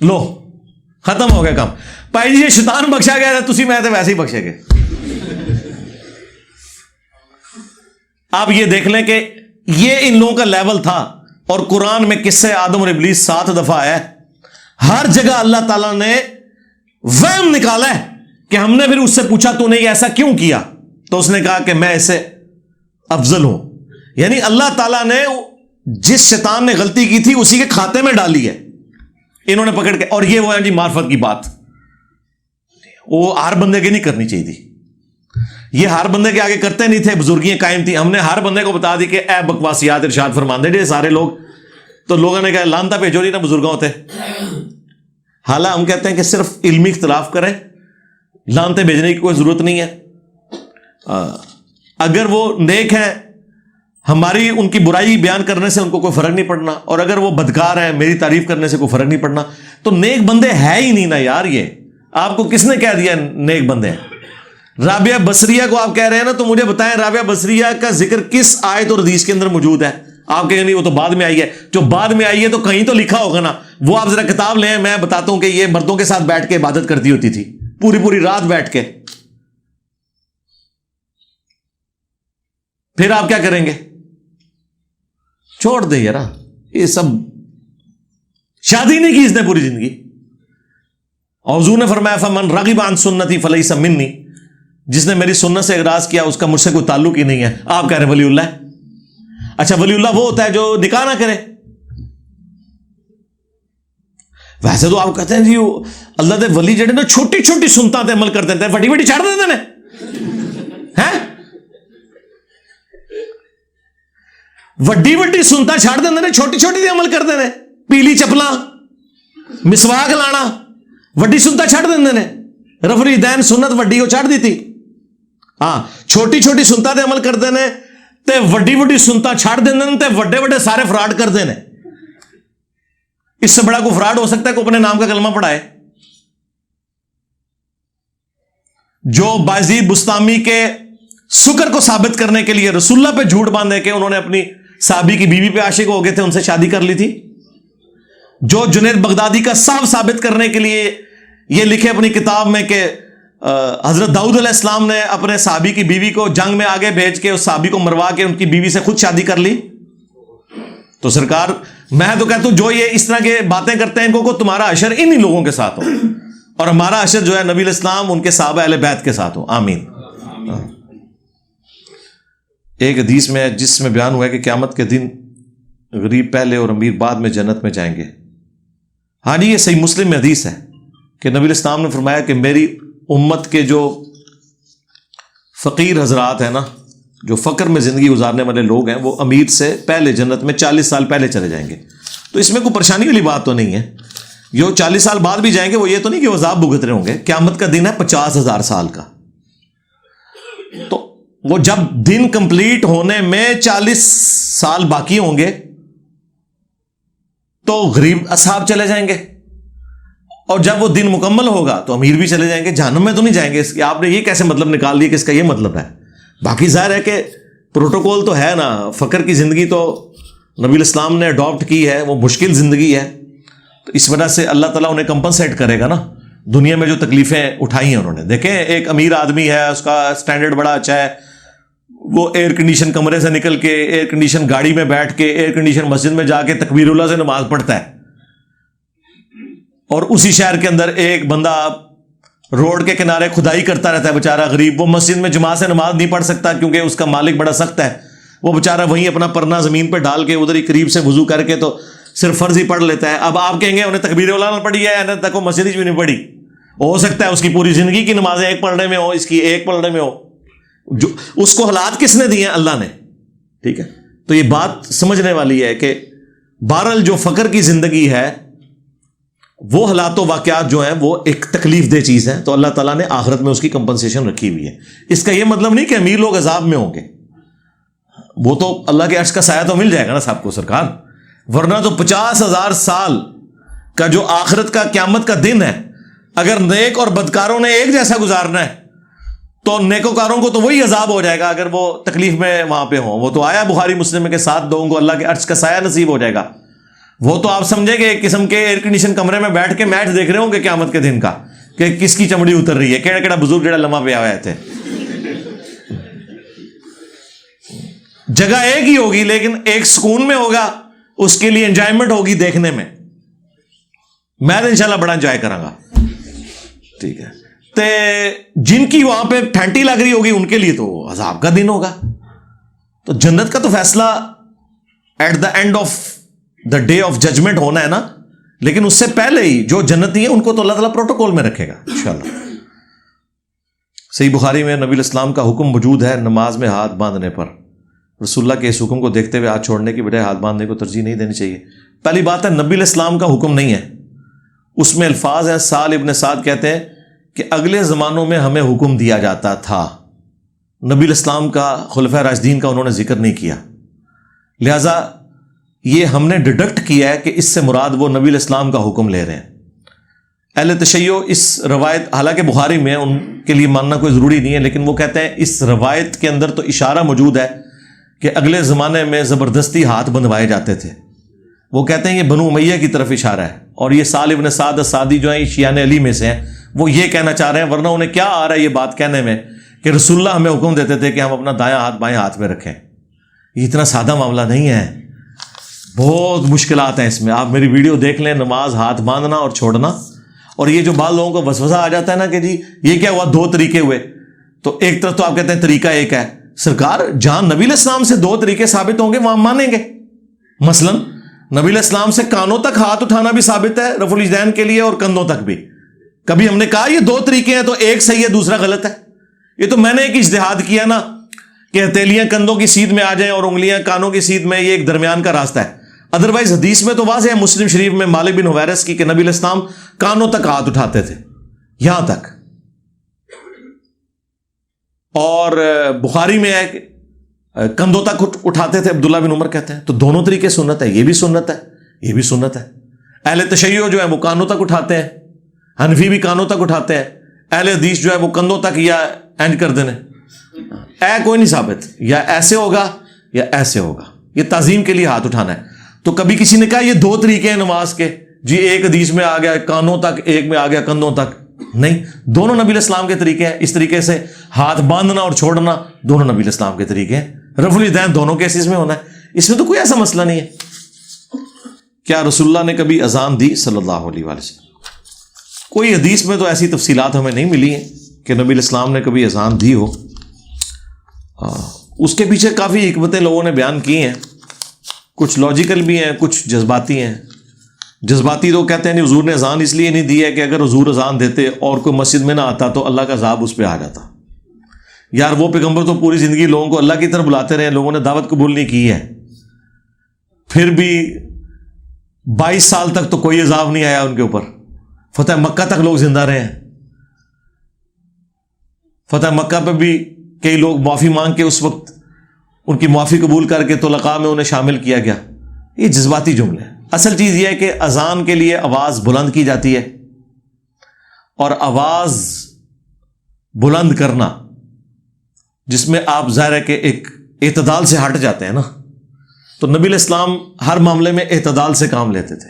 لو ختم ہو گیا کام. بھائی جی یہ شیطان بخشا گیا ہے تسی میں تو ویسے ہی بخشے گئے. آپ یہ دیکھ لیں کہ یہ ان لوگوں کا لیول تھا. اور قرآن میں قصہ آدم اور ابلیس 7 دفعہ ہے. ہر جگہ اللہ تعالیٰ نے وہم نکالا ہے کہ ہم نے پھر اس سے پوچھا تو نے یہ ایسا کیوں کیا. تو اس نے کہا کہ میں اسے افضل ہوں. یعنی اللہ تعالیٰ نے جس شیطان نے غلطی کی تھی اسی کے کھاتے میں ڈالی ہے انہوں نے پکڑ کے. اور یہ وہ ہے جی معرفت کی بات, وہ ہر بندے کے نہیں کرنی چاہیے تھی, یہ ہر بندے کے آگے کرتے نہیں تھے, بزرگیاں قائم تھی. ہم نے ہر بندے کو بتا دی کہ اے بکواسیات ارشاد فرماندے جی سارے لوگ, تو لوگوں نے کہا لانتا بھیجو نہیں نا بزرگوں ہوتے. حالانکہ ہم کہتے ہیں کہ صرف علمی اختلاف کریں, لانتے بھیجنے کی کوئی ضرورت نہیں ہے. اگر وہ نیک ہیں, ہماری ان کی برائی بیان کرنے سے ان کو کوئی فرق نہیں پڑنا, اور اگر وہ بدکار ہیں میری تعریف کرنے سے کوئی فرق نہیں پڑنا. تو نیک بندے ہے ہی نہیں نا یار. یہ آپ کو کس نے کہہ دیا نیک بندے ہیں؟ رابعہ بصریہ کو آپ کہہ رہے ہیں نا, تو مجھے بتائیں رابعہ بصریہ کا ذکر کس آیت اور حدیث کے اندر موجود ہے؟ آپ کہیں نہیں وہ تو بعد میں آئی ہے. جو بعد میں آئی ہے تو کہیں تو لکھا ہوگا نا. وہ آپ ذرا کتاب لیں, میں بتاتا ہوں کہ یہ مردوں کے ساتھ بیٹھ کے عبادت کرتی ہوتی تھی پوری پوری رات بیٹھ کے. پھر آپ کیا کریں گے؟ چھوڑ دیں یار, یہ سب شادی نہیں کی اس نے پوری زندگی. حضور نے فرمایا فمن رغب عن سنتی فلیس منی, جس نے میری سنت سے اعراض کیا اس کا مجھ سے کوئی تعلق ہی نہیں ہے. آپ کہہ رہے ہیں ولی اللہ ہے. اچھا ولی اللہ وہ ہوتا ہے جو نکاح نہ کرے. ویسے تو آپ کہتے ہیں جی اللہ دے ولی جڑے نا چھوٹی چھوٹی سنتاں تے عمل کر دیتے ہیں, وڈی وڈی چھڑ دیتے ہیں. وڈی وڈی سنتاں چھڑ دیتے ہیں, چھوٹی چھوٹی تے عمل کرتے ہیں. پیلی چپلاں, مسواک لانا, وڈی سنتاں چھڑ دیتے ہیں. رفع الیدین سنت وڈی وہ چھڑ دیتی. ہاں چھوٹی چھوٹی سنتاں تے عمل کرتے ہیں تے وڈی وڈی سنتاں چھڑ دیندے نے تے وڈے وڈے سارے فراڈ کرتے ہیں. اس سے بڑا کوئی فراڈ ہو سکتا ہے کوئی اپنے نام کا کلمہ پڑھائے؟ جو بایزید بستامی کے سکر کو ثابت کرنے کے لیے رسول اللہ پہ جھوٹ باندھے کہ انہوں نے اپنی صحابی کی بیوی پہ عاشق ہو گئے تھے, ان سے شادی کر لی تھی. جو جنید بغدادی کا صاف ثابت کرنے کے لیے یہ لکھے اپنی کتاب میں کہ حضرت داؤد علیہ السلام نے اپنے صحابی کی بیوی کو جنگ میں آگے بھیج کے اس صحابی کو مروا کے ان کی بیوی سے خود شادی کر لی. تو سرکار میں تو کہتا ہوں جو یہ اس طرح کے باتیں کرتے ہیں ان کو تمہارا اشر انہی لوگوں کے ساتھ ہو, اور ہمارا اشر جو ہے نبی علیہ السلام ان کے صحابہ اہل بیت کے ساتھ ہو. آمین. ایک حدیث میں جس میں بیان ہوا ہے کہ قیامت کے دن غریب پہلے اور امیر بعد میں جنت میں جائیں گے. ہاں جی یہ صحیح مسلم میں حدیث ہے کہ نبی علیہ السلام نے فرمایا کہ میری امت کے جو فقیر حضرات ہیں نا, جو فقر میں زندگی گزارنے والے لوگ ہیں, وہ امیر سے پہلے جنت میں 40 سال پہلے چلے جائیں گے. تو اس میں کوئی پریشانی والی بات تو نہیں ہے. جو 40 سال بعد بھی جائیں گے وہ یہ تو نہیں کہ وہ عذاب بھگت رہے ہوں گے. قیامت کا دن ہے 50,000 سال کا. تو وہ جب دن کمپلیٹ ہونے میں 40 سال باقی ہوں گے تو غریب اصحاب چلے جائیں گے, اور جب وہ دن مکمل ہوگا تو امیر بھی چلے جائیں گے. جہنم میں تو نہیں جائیں گے. اس کی آپ نے یہ کیسے مطلب نکال لیا کہ اس کا یہ مطلب ہے؟ باقی ظاہر ہے کہ پروٹوکول تو ہے نا. فقر کی زندگی تو نبی الاسلام نے اڈاپٹ کی ہے, وہ مشکل زندگی ہے. تو اس وجہ سے اللہ تعالیٰ انہیں کمپنسیٹ کرے گا نا دنیا میں جو تکلیفیں اٹھائی ہیں انہوں نے. دیکھیں ایک امیر آدمی ہے, اس کا اسٹینڈرڈ بڑا اچھا ہے, وہ ایئر کنڈیشن کمرے سے نکل کے ایئر کنڈیشن گاڑی میں بیٹھ کے ایئر کنڈیشن مسجد میں جا کے تکبیر اللہ سے نماز پڑھتا ہے. اور اسی شہر کے اندر ایک بندہ روڈ کے کنارے کھدائی کرتا رہتا ہے بیچارہ غریب. وہ مسجد میں جماعت سے نماز نہیں پڑھ سکتا کیونکہ اس کا مالک بڑا سخت ہے. وہ بیچارہ وہیں اپنا پرنا زمین پہ ڈال کے ادھر ہی قریب سے وضو کر کے تو صرف فرض ہی پڑھ لیتا ہے. اب آپ کہیں گے انہیں تکبیر اللہ نہ پڑھی ہے تک وہ مسجد بھی نہیں پڑھی. ہو سکتا ہے اس کی پوری زندگی کی نمازیں ایک پڑھنے میں ہو, اس کی ایک پڑھنے میں ہو. جو اس کو حالات کس نے دیے ہیں؟ اللہ نے. ٹھیک ہے, تو یہ بات سمجھنے والی ہے کہ بہرحال جو فقر کی زندگی ہے وہ حالات و واقعات جو ہیں وہ ایک تکلیف دہ چیز ہے. تو اللہ تعالیٰ نے آخرت میں اس کی کمپنسیشن رکھی ہوئی ہے. اس کا یہ مطلب نہیں کہ امیر لوگ عذاب میں ہوں گے. وہ تو اللہ کے عرش کا سایہ تو مل جائے گا نا صاحب کو سرکار. ورنہ تو 50,000 سال کا جو آخرت کا قیامت کا دن ہے, اگر نیک اور بدکاروں نے ایک جیسا گزارنا ہے تو نیکوکاروں کو تو وہی عذاب ہو جائے گا اگر وہ تکلیف میں وہاں پہ ہوں. وہ تو آیا بخاری مسلم کے ساتھ لوگوں کو اللہ کے عرش کا سایہ نصیب ہو جائے گا. وہ تو آپ سمجھیں کہ ایک قسم کے ایئر کنڈیشن کمرے میں بیٹھ کے میچ دیکھ رہے ہوں گے قیامت کے دن کا کہ کس کی چمڑی اتر رہی ہے, کیڑا کیڑا بزرگ جڑا لمحہ پہ آئے تھے. جگہ ایک ہی ہوگی لیکن ایک سکون میں ہوگا, اس کے لیے انجوائمنٹ ہوگی دیکھنے میں. میں تو انشاءاللہ بڑا انجوائے کروں گا. ٹھیک ہے, تے جن کی وہاں پہ پھینٹی لگ رہی ہوگی ان کے لیے تو عذاب کا دن ہوگا. تو جنت کا تو فیصلہ at the end of the day of judgment ہونا ہے نا, لیکن اس سے پہلے ہی جو جنتی ہیں ان کو تو اللہ تعالیٰ پروٹوکول میں رکھے گا انشاءاللہ. صحیح بخاری میں نبی الاسلام کا حکم موجود ہے نماز میں ہاتھ باندھنے پر. رسول اللہ کے اس حکم کو دیکھتے ہوئے ہاتھ چھوڑنے کی بجائے ہاتھ باندھنے کو ترجیح نہیں دینی چاہیے. پہلی بات ہے نبی الاسلام کا حکم نہیں ہے, اس میں الفاظ ہیں. سال ابن سعد کہتے ہیں کہ اگلے زمانوں میں ہمیں حکم دیا جاتا تھا. نبی الاسلام کا خلفۂ راشدین کا انہوں نے ذکر نہیں کیا, لہذا یہ ہم نے ڈیڈکٹ کیا ہے کہ اس سے مراد وہ نبی الاسلام کا حکم لے رہے ہیں. اہل تشیع اس روایت, حالانکہ بخاری میں ان کے لیے ماننا کوئی ضروری نہیں ہے, لیکن وہ کہتے ہیں اس روایت کے اندر تو اشارہ موجود ہے کہ اگلے زمانے میں زبردستی ہاتھ بندھوائے جاتے تھے. وہ کہتے ہیں یہ بنو امیہ کی طرف اشارہ ہے, اور یہ سال ابن سعد السعدی جو ہیں شیعان علی میں سے ہیں, وہ یہ کہنا چاہ رہے ہیں, ورنہ انہیں کیا آ رہا ہے یہ بات کہنے میں کہ رسول اللہ ہمیں حکم دیتے تھے کہ ہم اپنا دایاں ہاتھ بائیں ہاتھ میں رکھیں. یہ اتنا سادہ معاملہ نہیں ہے, بہت مشکلات ہیں اس میں. آپ میری ویڈیو دیکھ لیں, نماز ہاتھ باندھنا اور چھوڑنا. اور یہ جو بعض لوگوں کو وسوسہ آ جاتا ہے نا کہ جی یہ کیا ہوا, دو طریقے ہوئے, تو ایک طرف تو آپ کہتے ہیں طریقہ ایک ہے. سرکار جہاں نبی علیہ السلام سے دو طریقے ثابت ہوں گے وہاں مانیں گے. مثلا نبی علیہ السلام سے کانوں تک ہاتھ اٹھانا بھی ثابت ہے رفع الیدین کے لیے, اور کندھوں تک بھی. کبھی ہم نے کہا یہ دو طریقے ہیں تو ایک صحیح ہے دوسرا غلط ہے. یہ تو میں نے ایک اجتہاد کیا نا کہ ہتھیلیاں کندھوں کی سیدھ میں آ جائیں اور انگلیاں کانوں کی سیدھ میں, یہ ایک درمیان کا راستہ ہے. ادروائز حدیث میں تو واضح ہے مسلم شریف میں مالک بن حویرث کی کہ نبی علیہ السلام کانوں تک ہاتھ اٹھاتے تھے, یہاں تک. اور بخاری میں ہے کہ کندھوں تک اٹھاتے تھے, عبداللہ بن عمر کہتے ہیں. تو دونوں طریقے سنت ہے, یہ بھی سنت ہے یہ بھی سنت ہے. اہل تشیع جو ہے وہ کانوں تک اٹھاتے ہیں, حنفی بھی کانوں تک اٹھاتے ہیں. اہل حدیث جو ہے وہ کندھوں تک یا اینڈ کر دینے, کوئی نہیں ثابت, یا ایسے ہوگا یا ایسے ہوگا. یہ تعظیم کے لیے ہاتھ اٹھانا ہے. تو کبھی کسی نے کہا یہ دو طریقے ہیں نماز کے, جی ایک حدیث میں آ گیا کانوں تک, ایک میں آ گیا کندھوں تک. نہیں, دونوں نبی علیہ السلام کے طریقے ہیں. اس طریقے سے ہاتھ باندھنا اور چھوڑنا دونوں نبی علیہ السلام کے طریقے ہیں. رفع الیدین دونوں کیسز میں ہونا ہے, اس میں تو کوئی ایسا مسئلہ نہیں ہے. کیا رسول اللہ نے کبھی اذان دی صلی اللہ علیہ وآلہ وسلم؟ کوئی حدیث میں تو ایسی تفصیلات ہمیں نہیں ملی ہیں کہ نبی علیہ السلام نے کبھی اذان دی ہو. اس کے پیچھے کافی حکمتیں لوگوں نے بیان کی ہیں, کچھ لاجیکل بھی ہیں کچھ جذباتی ہیں. جذباتی تو کہتے ہیں حضور نے اذان اس لیے نہیں دی ہے کہ اگر حضور اذان دیتے اور کوئی مسجد میں نہ آتا تو اللہ کا عذاب اس پہ آ جاتا. یار وہ پیغمبر تو پوری زندگی لوگوں کو اللہ کی طرف بلاتے رہے, لوگوں نے دعوت قبول نہیں کی ہے, پھر بھی 22 سال تک تو کوئی عذاب نہیں آیا ان کے اوپر. فتح مکہ تک لوگ زندہ رہے ہیں. فتح مکہ پہ بھی کئی لوگ معافی مانگ کے اس وقت ان کی معافی قبول کر کے طلقاء میں انہیں شامل کیا گیا. یہ جذباتی جملے ہیں. اصل چیز یہ ہے کہ اذان کے لیے آواز بلند کی جاتی ہے, اور آواز بلند کرنا جس میں آپ ظاہر ہے کہ ایک اعتدال سے ہٹ جاتے ہیں نا, تو نبی علیہ السلام ہر معاملے میں اعتدال سے کام لیتے تھے.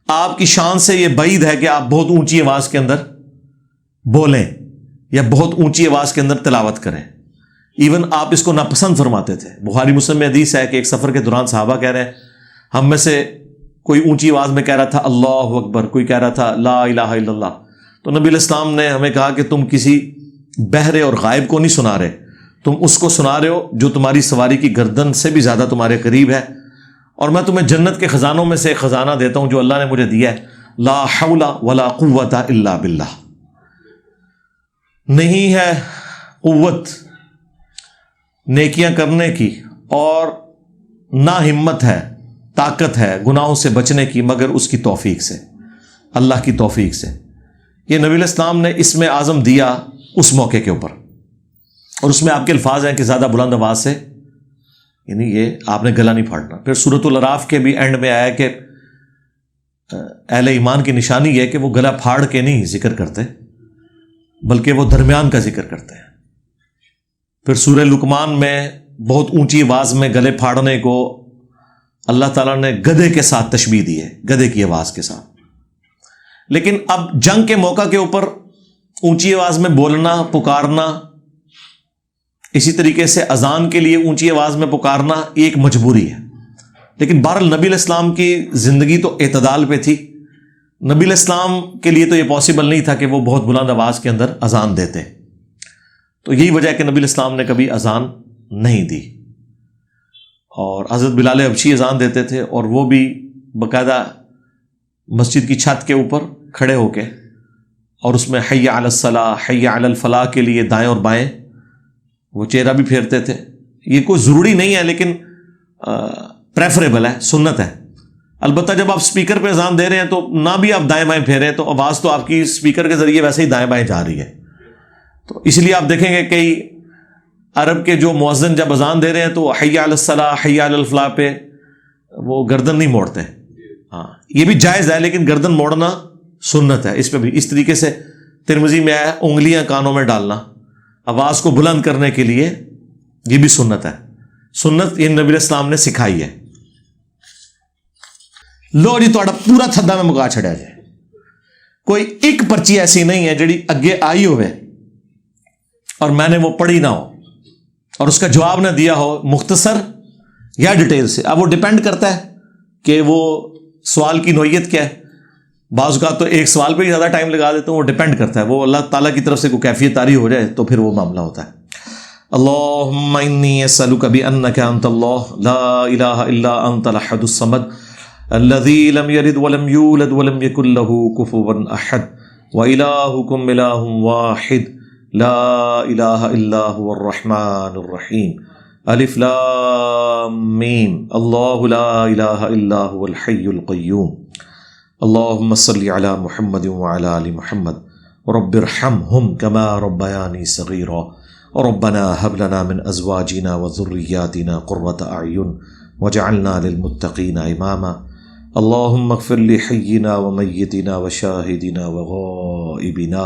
آپ کی شان سے یہ بعید ہے کہ آپ بہت اونچی آواز کے اندر بولیں یا بہت اونچی آواز کے اندر تلاوت کریں. ایون آپ اس کو ناپسند فرماتے تھے. بخاری مسلم میں حدیث ہے کہ ایک سفر کے دوران صحابہ کہہ رہے ہیں ہم میں سے کوئی اونچی آواز میں کہہ رہا تھا اللہ اکبر, کوئی کہہ رہا تھا لا الہ الا اللہ. تو نبی علیہ السلام نے ہمیں کہا کہ تم کسی بہرے اور غائب کو نہیں سنا رہے, تم اس کو سنا رہے ہو جو تمہاری سواری کی گردن سے بھی زیادہ تمہارے قریب ہے, اور میں تمہیں جنت کے خزانوں میں سے ایک خزانہ دیتا ہوں جو اللہ نے مجھے دیا ہے, لا حول ولا قوت الا باللہ. نہیں ہے قوت نیکیاں کرنے کی اور نہ ہمت ہے, طاقت ہے گناہوں سے بچنے کی مگر اس کی توفیق سے, اللہ کی توفیق سے. یہ نبی علیہ السلام نے اس میں عزم دیا اس موقع کے اوپر, اور اس میں آپ کے الفاظ ہیں کہ زیادہ بلند آواز سے, یعنی یہ آپ نے گلا نہیں پھاڑنا. پھر سورۃ الاعراف کے بھی اینڈ میں آیا کہ اہل ایمان کی نشانی یہ کہ وہ گلا پھاڑ کے نہیں ذکر کرتے بلکہ وہ درمیان کا ذکر کرتے ہیں. پھر سورہ لقمان میں بہت اونچی آواز میں گلے پھاڑنے کو اللہ تعالیٰ نے گدھے کے ساتھ تشبیہ دی ہے, گدھے کی آواز کے ساتھ. لیکن اب جنگ کے موقع کے اوپر اونچی آواز میں بولنا پکارنا, اسی طریقے سے اذان کے لیے اونچی آواز میں پکارنا یہ ایک مجبوری ہے. لیکن بہرحال نبی علیہ السلام کی زندگی تو اعتدال پہ تھی, نبی علیہ السلام کے لیے تو یہ پاسبل نہیں تھا کہ وہ بہت بلند آواز کے اندر اذان دیتے، تو یہی وجہ ہے کہ نبی علیہ السلام نے کبھی اذان نہیں دی. اور حضرت بلال حبشی اذان دیتے تھے، اور وہ بھی باقاعدہ مسجد کی چھت کے اوپر کھڑے ہو کے، اور اس میں حی علی الصلاح حی علی الفلاح کے لیے دائیں اور بائیں وہ چہرہ بھی پھیرتے تھے. یہ کوئی ضروری نہیں ہے لیکن پریفریبل ہے، سنت ہے. البتہ جب آپ سپیکر پہ اذان دے رہے ہیں تو نہ بھی آپ دائیں بائیں پھیریں تو آواز تو آپ کی سپیکر کے ذریعے ویسے ہی دائیں بائیں جا رہی ہے. تو اس لیے آپ دیکھیں گے کئی عرب کے جو مؤذن جب اذان دے رہے ہیں تو حی علی الصلاح حی علی الفلاح پہ وہ گردن نہیں موڑتے. ہاں یہ بھی جائز ہے لیکن گردن موڑنا سنت ہے. اس پہ بھی اس طریقے سے ترمذی میں آیا انگلیاں کانوں میں ڈالنا آواز کو بلند کرنے کے لیے، یہ بھی سنت ہے. سنت یہ نبی علیہ السلام نے سکھائی ہے. لو جی تھوڑا پورا تھدا میں مکا چھڑیا جائے. کوئی ایک پرچی ایسی نہیں ہے جڑی اگے آئی ہوئے اور میں نے وہ پڑھی نہ ہو اور اس کا جواب نہ دیا ہو مختصر یا ڈیٹیل سے. اب وہ ڈیپینڈ کرتا ہے کہ وہ سوال کی نوعیت کیا ہے. بعض اوقات تو ایک سوال پہ ہی زیادہ ٹائم لگا دیتے ہیں، وہ ڈیپینڈ کرتا ہے. وہ اللہ تعالیٰ کی طرف سے کوئی کیفیت طاری ہو جائے تو پھر وہ معاملہ ہوتا ہے. اللہم انی اسألک بانک انت اللہ لا الہ الا انت الاحد الصمد الذی لم یلد ولم یولد ولم یکن له کفوا احد والہکم الہ واحد لا الہ الا هو الرحمن الرحیم الف لام میم اللہ لا الہ الا هو الحی القیوم اللہم صلی علی محمد وعلی آل محمد رب ارحمہم کما ربیانی صغیرا ربنا هب لنا من ازواجنا وذرياتنا قرة اعین واجعلنا للمتقین اماما اللهم اغفر لحينا وميتنا وشاهدنا وغائبنا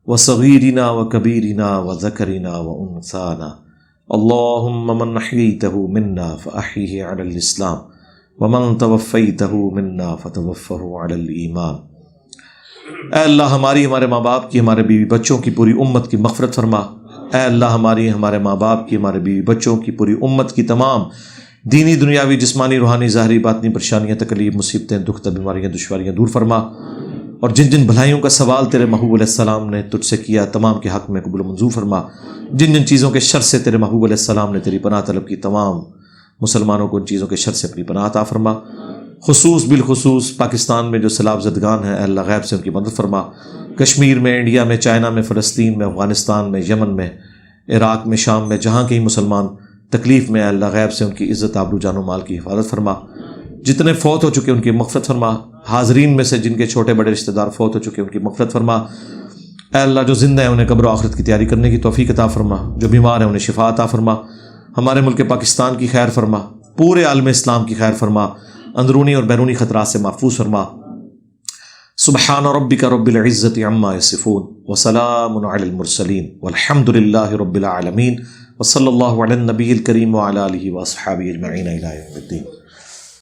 وصغيرنا وكبيرنا وذكرنا وانثانا اللهم من احييته منا فاحيه على الاسلام ومن توفيته منا فتوفه على الايمان. اے اللہ ہماری ہمارے ماں باپ کی ہمارے بیوی بچوں کی پوری امت کی مغفرت فرما. اے اللہ ہماری ہمارے ماں باپ کی ہمارے بیوی بچوں کی پوری امت کی تمام دینی دنیاوی جسمانی روحانی ظاہری باطنی پریشانیاں تکلیف مصیبتیں دکھ بیماریاں دشواریاں دور فرما. اور جن جن بھلائیوں کا سوال تیرے محبوب علیہ السلام نے تجھ سے کیا تمام کے حق میں قبول و منظور فرما. جن جن چیزوں کے شر سے تیرے محبوب علیہ السلام نے تیری پناہ طلب کی تمام مسلمانوں کو ان چیزوں کے شر سے اپنی پناہ عطا فرما. خصوص بالخصوص پاکستان میں جو سیلاب زدگان ہیں اے اللہ غیب سے ان کی مدد فرما. کشمیر میں، انڈیا میں، چائنا میں، فلسطین میں، افغانستان میں، یمن میں، عراق میں، شام میں، جہاں کہیں مسلمان تکلیف میں اے اللہ غیب سے ان کی عزت آبرو جان و مال کی حفاظت فرما. جتنے فوت ہو چکے ان کی مغفرت فرما. حاضرین میں سے جن کے چھوٹے بڑے رشتہ دار فوت ہو چکے ان کی مغفرت فرما. اے اللہ جو زندہ ہیں انہیں قبر و آخرت کی تیاری کرنے کی توفیق عطا فرما. جو بیمار ہیں انہیں شفا عطا فرما. ہمارے ملک پاکستان کی خیر فرما. پورے عالم اسلام کی خیر فرما. اندرونی اور بیرونی خطرات سے محفوظ فرما. سبحان ربک رب العزت عما یصفون وسلام علی المرسلین والحمد للہ رب العالمین وصلی اللہ علی النبی الکریم وعلی آلہ واصحابہ اجمعین الی یوم الدین.